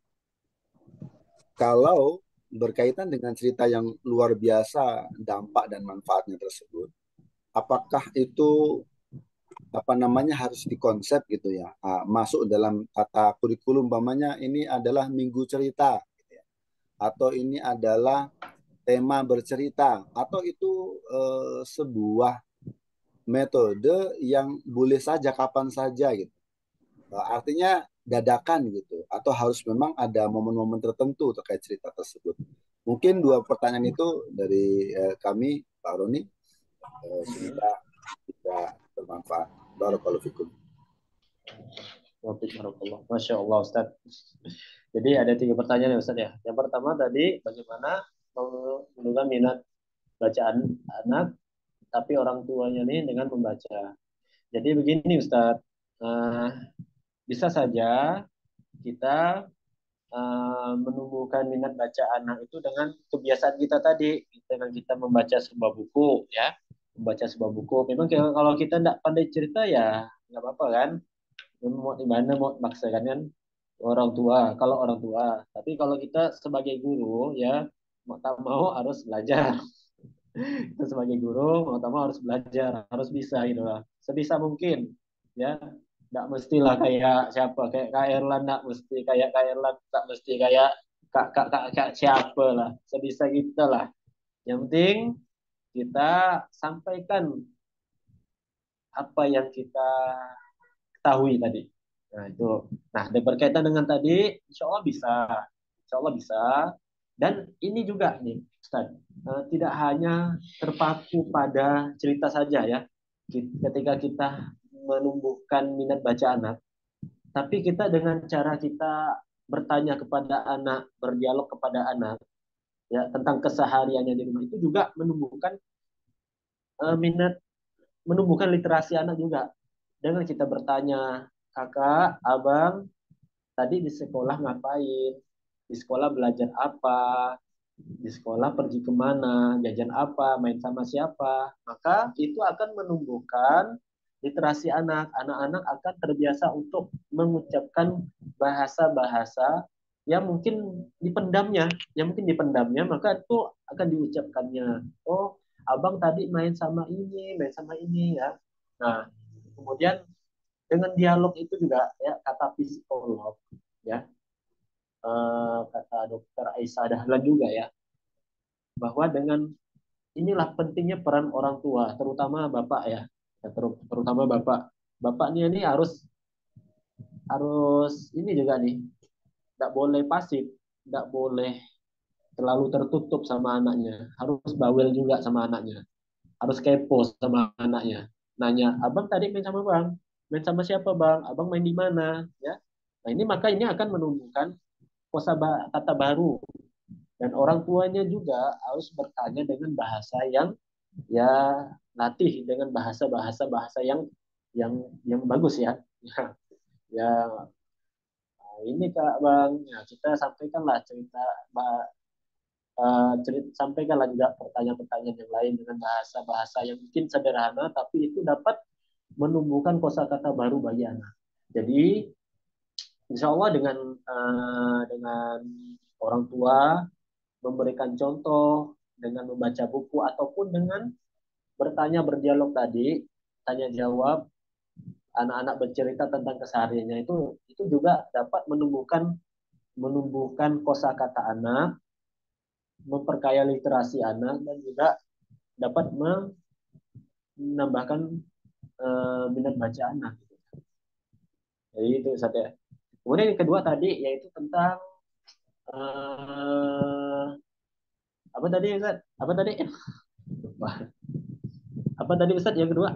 kalau berkaitan dengan cerita yang luar biasa dampak dan manfaatnya tersebut, apakah itu harus dikonsep gitu ya, masuk dalam kata kurikulum umpamanya ini adalah minggu cerita gitu ya, atau ini adalah tema bercerita, atau itu sebuah metode yang boleh saja kapan saja gitu. Artinya dadakan gitu, atau harus memang ada momen-momen tertentu terkait cerita tersebut. Mungkin dua pertanyaan itu dari kami Pak Roni, semoga bisa bermanfaat. Barakallahu fikum. Masya Allah Ustaz. Jadi ada 3 pertanyaan ya Ustaz ya. Yang pertama tadi bagaimana menumbuhkan minat bacaan anak tapi orang tuanya ini dengan membaca. Jadi begini Ustaz, bisa saja kita menumbuhkan minat baca anak itu dengan kebiasaan kita tadi, dengan kita membaca sebuah buku ya, membaca sebuah buku. Memang kalau kita tidak pandai cerita ya nggak apa-apa kan, mau gimana mau maksakan kan orang tua, kalau orang tua. Tapi kalau kita sebagai guru ya mau tak mau harus belajar. Kita sebagai guru mau tak mau harus belajar, harus bisa gitu lah, sebisa mungkin ya. Nggak mestilah kayak siapa, kayak Kak Erlan, nggak mesti kayak Kak Erlan, nggak mesti kayak kak siapa lah, sebisa kita lah. Yang penting kita sampaikan apa yang kita ketahui tadi. Nah itu, nah berkaitan dengan tadi, insya Allah bisa. Insya Allah bisa. Dan ini juga nih, Ustaz, tidak hanya terpaku pada cerita saja ya. Ketika kita menumbuhkan minat baca anak, tapi kita dengan cara kita bertanya kepada anak, berdialog kepada anak, ya tentang kesehariannya di rumah itu juga menumbuhkan minat, menumbuhkan literasi anak juga. Dengan kita bertanya, kakak, abang, tadi di sekolah ngapain? Di sekolah belajar apa? Di sekolah pergi kemana? Jajan apa? Main sama siapa? Maka itu akan menumbuhkan literasi anak. Anak-anak akan terbiasa untuk mengucapkan bahasa-bahasa yang mungkin dipendamnya, maka itu akan diucapkannya. Oh, abang tadi main sama ini ya. Nah, kemudian dengan dialog itu juga ya kata psikolog ya, kata dokter Aisyah Dahlan juga ya, bahwa dengan inilah pentingnya peran orang tua, terutama bapak ya, terutama bapak. Bapaknya ini harus harus ini juga nih, tidak boleh pasif, tidak boleh terlalu tertutup sama anaknya, harus bawel juga sama anaknya, harus kepo sama anaknya, nanya, abang tadi main sama bang, main sama siapa bang, abang main di mana ya. Nah ini maka ini akan menumbuhkan kata baru, dan orang tuanya juga harus bertanya dengan bahasa yang ya, latih dengan bahasa yang bagus ya. Ya, ini Kak Bang, ya, kita sampaikanlah sampaikanlah juga pertanyaan-pertanyaan yang lain dengan bahasa-bahasa yang mungkin sederhana, tapi itu dapat menumbuhkan kosakata baru bagi anak. Jadi, insya Allah dengan orang tua memberikan contoh, dengan membaca buku, ataupun dengan bertanya, berdialog tadi, tanya jawab, anak-anak bercerita tentang kesehariannya, itu juga dapat menumbuhkan kosakata anak, memperkaya literasi anak, dan juga dapat menambahkan minat baca anak. Jadi itu satu ya. Kemudian yang kedua tadi yaitu tentang apa tadi Ustaz? Apa tadi? Apa tadi Ustaz yang kedua?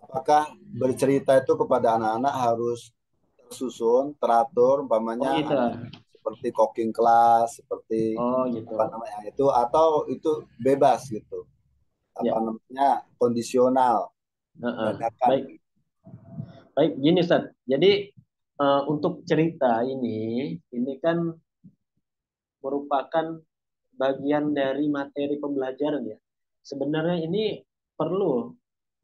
Apakah bercerita itu kepada anak-anak harus tersusun, teratur, umpamanya gitu. seperti cooking class, seperti gitu. apa namanya itu, atau itu bebas gitu, namanya kondisional, baik. Baik, gini Ustaz. Jadi untuk cerita ini kan merupakan bagian dari materi pembelajaran ya. Sebenarnya ini perlu.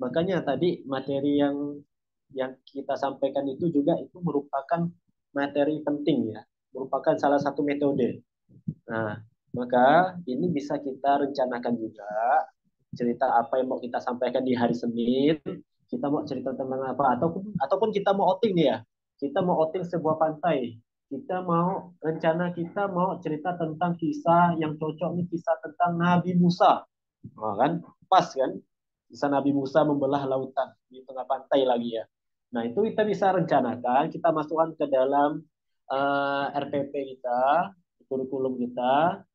Makanya tadi materi yang kita sampaikan itu juga itu merupakan materi penting ya, merupakan salah satu metode. Nah, maka ini bisa kita rencanakan juga cerita apa yang mau kita sampaikan di hari Senin, kita mau cerita tentang apa, ataupun kita mau outing nih ya, kita mau outing sebuah pantai, kita mau cerita tentang kisah yang cocok nih, kisah tentang Nabi Musa, kan pas kan, kisah Nabi Musa membelah lautan di tengah pantai lagi ya. Nah itu kita bisa rencanakan, kita masukkan ke dalam RPP kita, kurikulum kita,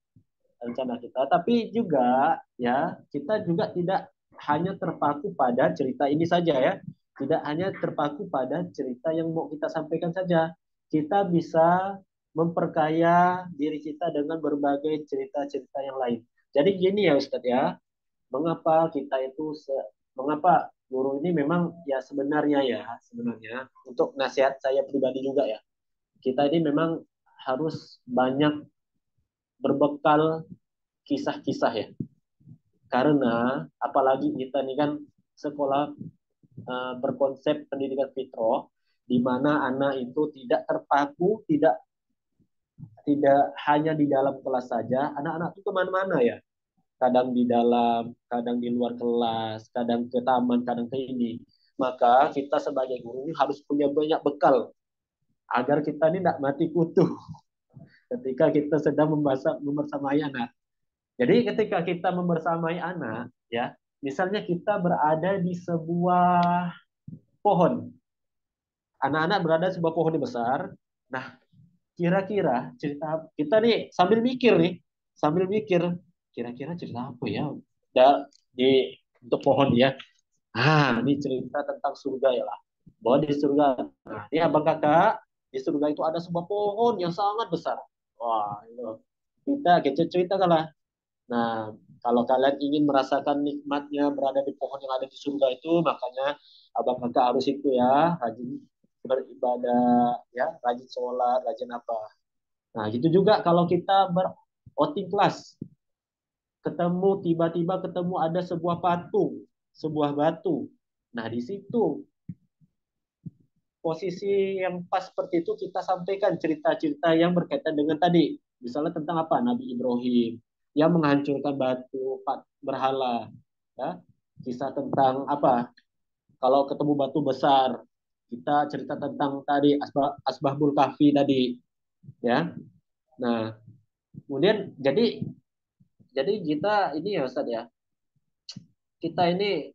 rencana kita. Tapi juga ya kita juga tidak hanya terpaku pada cerita ini saja ya, tidak hanya terpaku pada cerita yang mau kita sampaikan saja. Kita bisa memperkaya diri kita dengan berbagai cerita-cerita yang lain. Jadi gini ya Ustadz ya, mengapa mengapa guru ini memang ya sebenarnya untuk nasihat saya pribadi juga ya, kita ini memang harus banyak berbekal kisah-kisah ya, karena apalagi kita ini kan sekolah berkonsep pendidikan fitrah, di mana anak itu tidak terpaku, tidak hanya di dalam kelas saja. Anak-anak itu kemana-mana ya, kadang di dalam, kadang di luar kelas, kadang ke taman, kadang ke ini. Maka kita sebagai guru ini harus punya banyak bekal agar kita ini tidak mati kutu ketika kita sedang membersamai anak. Jadi ketika kita membersamai anak, ya, misalnya kita berada di sebuah pohon, anak-anak berada di sebuah pohon yang besar. Nah, kira-kira cerita kita nih sambil mikir kira-kira cerita apa ya untuk pohon ya. Ini cerita tentang surga ya lah. Bahwa di surga, nah ini abang kakak, di surga itu ada sebuah pohon yang sangat besar. Wah, itu kita cerita lah. Nah, kalau kalian ingin merasakan nikmatnya berada di pohon yang ada di surga itu, makanya abang kakak harus itu ya, rajin beribadah, ya, rajin sholat, rajin apa. Nah, gitu juga kalau kita outing kelas, tiba-tiba ketemu ada sebuah patung, sebuah batu. Nah, di situ posisi yang pas seperti itu kita sampaikan cerita-cerita yang berkaitan dengan tadi. Misalnya tentang apa? Nabi Ibrahim yang menghancurkan batu berhala. Ya. Kisah tentang apa? Kalau ketemu batu besar, kita cerita tentang tadi Asbabul Kahfi tadi. Ya. Nah, kemudian jadi kita ini ya Ustaz ya. Kita ini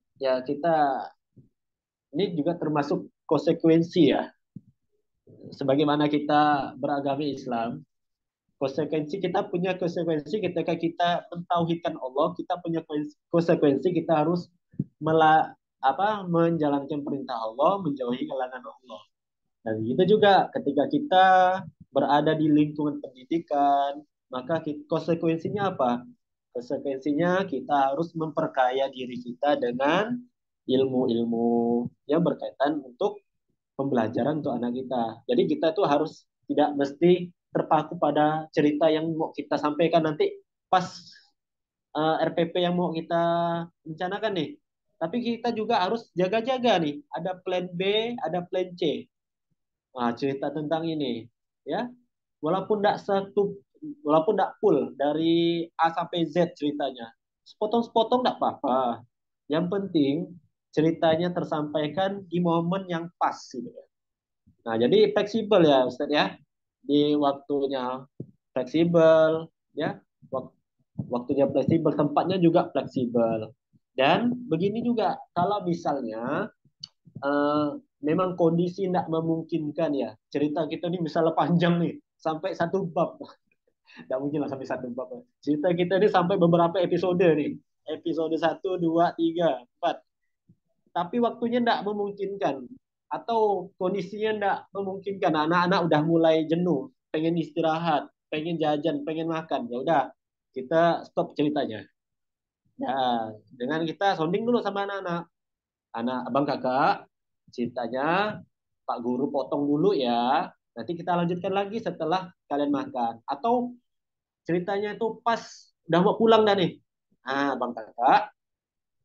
juga termasuk konsekuensi ya. Sebagaimana kita beragama Islam, kita punya konsekuensi ketika kita mentauhidkan Allah, kita punya konsekuensi kita harus menjalankan perintah Allah, menjauhi larangan Allah. Dan itu juga ketika kita berada di lingkungan pendidikan, maka konsekuensinya apa? Konsekuensinya kita harus memperkaya diri kita dengan ilmu-ilmu yang berkaitan untuk pembelajaran untuk anak kita. Jadi kita tuh harus tidak mesti terpaku pada cerita yang mau kita sampaikan nanti pas RPP yang mau kita rencanakan nih. Tapi kita juga harus jaga-jaga nih. Ada plan B, ada plan C. Nah, cerita tentang ini, ya. Walaupun tidak full dari A sampai Z ceritanya, sepotong-sepotong tidak apa-apa. Yang penting ceritanya tersampaikan di momen yang pas gitu ya. Nah, jadi fleksibel ya Ustaz ya. Di waktunya fleksibel ya. Waktunya fleksibel, tempatnya juga fleksibel. Dan begini juga kalau misalnya memang kondisi tidak memungkinkan ya. Cerita kita ini misalnya panjang nih sampai 1 bab. Tidak mungkin lah sampai 1 bab. Cerita kita ini sampai beberapa episode nih. Episode 1, 2, 3, 4. Tapi waktunya tidak memungkinkan atau kondisinya tidak memungkinkan, anak-anak udah mulai jenuh, pengen istirahat, pengen jajan, pengen makan, ya udah kita stop ceritanya. Ya, dengan kita sounding dulu sama anak-anak, abang kakak, ceritanya Pak Guru potong dulu ya, nanti kita lanjutkan lagi setelah kalian makan, atau ceritanya itu pas udah mau pulang dah nih, abang kakak,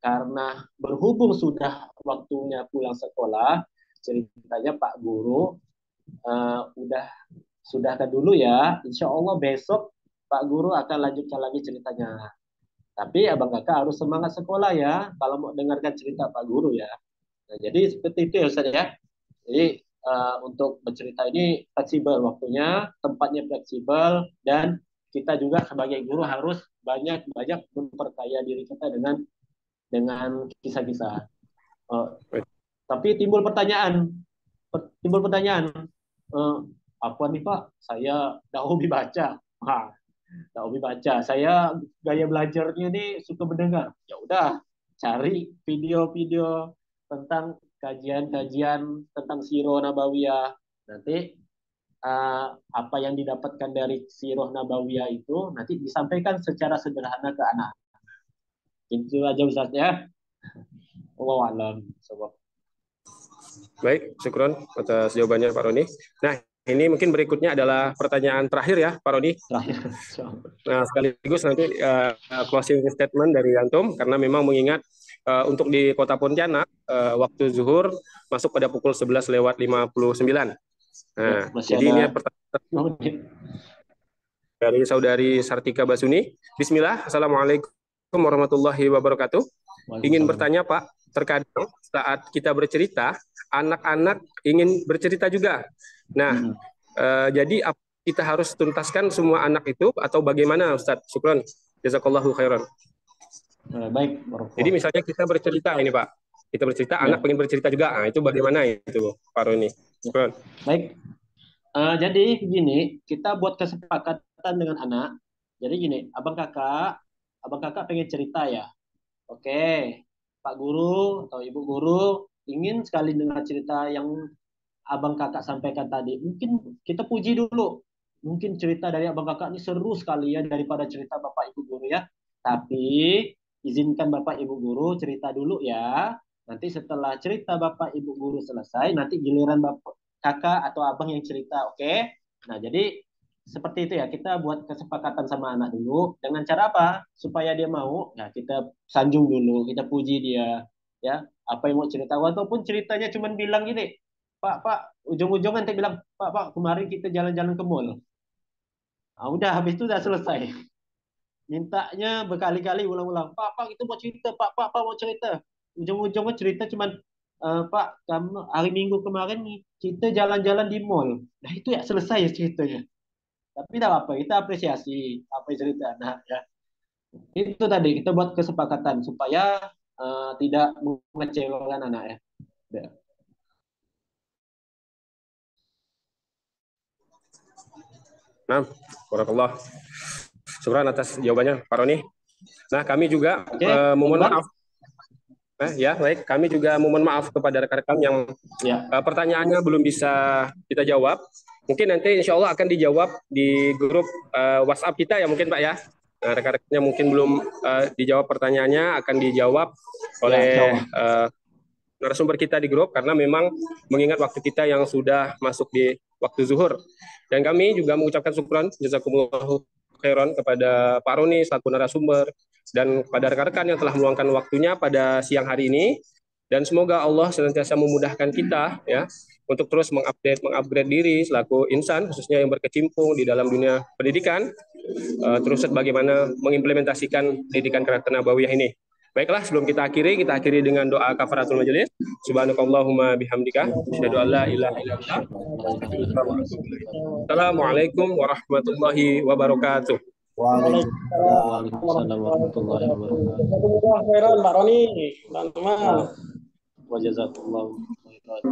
karena berhubung sudah waktunya pulang sekolah, ceritanya Pak Guru sudahkan dulu ya. Insya Allah besok Pak Guru akan lanjutkan lagi ceritanya. Tapi abang kakak harus semangat sekolah ya kalau mau dengarkan cerita Pak Guru ya. Nah, jadi seperti itu ya Ustaz ya. Jadi untuk bercerita ini fleksibel waktunya, tempatnya fleksibel, dan kita juga sebagai guru harus banyak memperkaya diri kita dengan kisah-kisah. Tapi timbul pertanyaan, apa nih Pak? Saya tidak hobi baca. Tidak hobi baca. Saya gaya belajarnya nih suka mendengar. Ya udah, cari video-video tentang kajian-kajian tentang Sirah Nabawiyah. Nanti apa yang didapatkan dari Sirah Nabawiyah itu nanti disampaikan secara sederhana ke anak. Itu aja Ustaz ya. Wallahu a'lam. Baik, syukron atas jawabannya Pak Roni. Nah, ini mungkin berikutnya adalah pertanyaan terakhir ya Pak Roni. Nah, sekaligus nanti closing statement dari Antum, karena memang mengingat untuk di Kota Pontianak waktu zuhur masuk pada pukul 11:59. Nah, jadi ini pertanyaan dari saudari Sartika Basuni. Bismillah, Assalamualaikum warahmatullahi wabarakatuh. Ingin bertanya Pak, terkadang saat kita bercerita, anak-anak ingin bercerita juga. Nah, jadi kita harus tuntaskan semua anak itu atau bagaimana Ustaz? Syukron. Jazakallahu khairan. Baik. Jadi misalnya kita bercerita ini Pak, kita bercerita, anak pengen bercerita juga. Nah, itu bagaimana itu Pak Roni? Syukron. Baik. Jadi begini, kita buat kesepakatan dengan anak. Jadi gini, abang kakak pengen cerita ya. Oke, Pak Guru atau Ibu Guru ingin sekali dengar cerita yang abang kakak sampaikan tadi. Mungkin kita puji dulu. Mungkin cerita dari abang kakak ini seru sekali ya daripada cerita Bapak Ibu Guru ya. Tapi izinkan Bapak Ibu Guru cerita dulu ya. Nanti setelah cerita Bapak Ibu Guru selesai, nanti giliran Bapak kakak atau abang yang cerita, oke? Nah, jadi seperti itu ya. Kita buat kesepakatan sama anak dulu. Dengan cara apa? Supaya dia mau. Nah, kita sanjung dulu, kita puji dia, ya. Apa yang mau cerita? Walaupun ceritanya cuma bilang gini, Pak, ujung-ujungnya nanti bilang, Pak, kemarin kita jalan-jalan ke mall. Nah, udah, habis itu udah selesai. Mintanya berkali-kali ulang-ulang, Pak, itu mau cerita, Pak, mau cerita. Ujung-ujungnya cerita cuman, Pak, kamu hari Minggu kemarin kita jalan-jalan di mall. Nah, itu ya selesai ya ceritanya. Tapi tidak apa, kita apresiasi apa yang cerita anak ya. Itu tadi kita buat kesepakatan supaya tidak mengecewakan anak ya. Udah. Nah, barakallah. Syukran atas jawabannya, Pak Roni. Nah, kami juga mohon maaf. Ya, baik. Kami juga mohon maaf kepada rekan-rekan yang pertanyaannya belum bisa kita jawab. Mungkin nanti insya Allah akan dijawab di grup WhatsApp kita ya mungkin Pak ya. Nah, rekan-rekannya mungkin belum dijawab pertanyaannya, akan dijawab oleh narasumber kita di grup karena memang mengingat waktu kita yang sudah masuk di waktu zuhur. Dan kami juga mengucapkan syukran jazakumullahu khairan kepada Pak Roni selaku narasumber dan kepada rekan-rekan yang telah meluangkan waktunya pada siang hari ini. Dan semoga Allah senantiasa memudahkan kita ya untuk terus mengupgrade diri selaku insan khususnya yang berkecimpung di dalam dunia pendidikan, terus bagaimana mengimplementasikan pendidikan karakter nabawiyah ini. Baiklah, sebelum kita akhiri dengan doa kafaratul majelis. Subhanakallahumma bihamdika asyhadu an la ilaha illa anta Assalamualaikum warahmatullahi wabarakatuh. Waalaikumsalam warahmatullahi wabarakatuh. Khairan Pak Roni, teman-teman. Wa jazakumullahu khairan.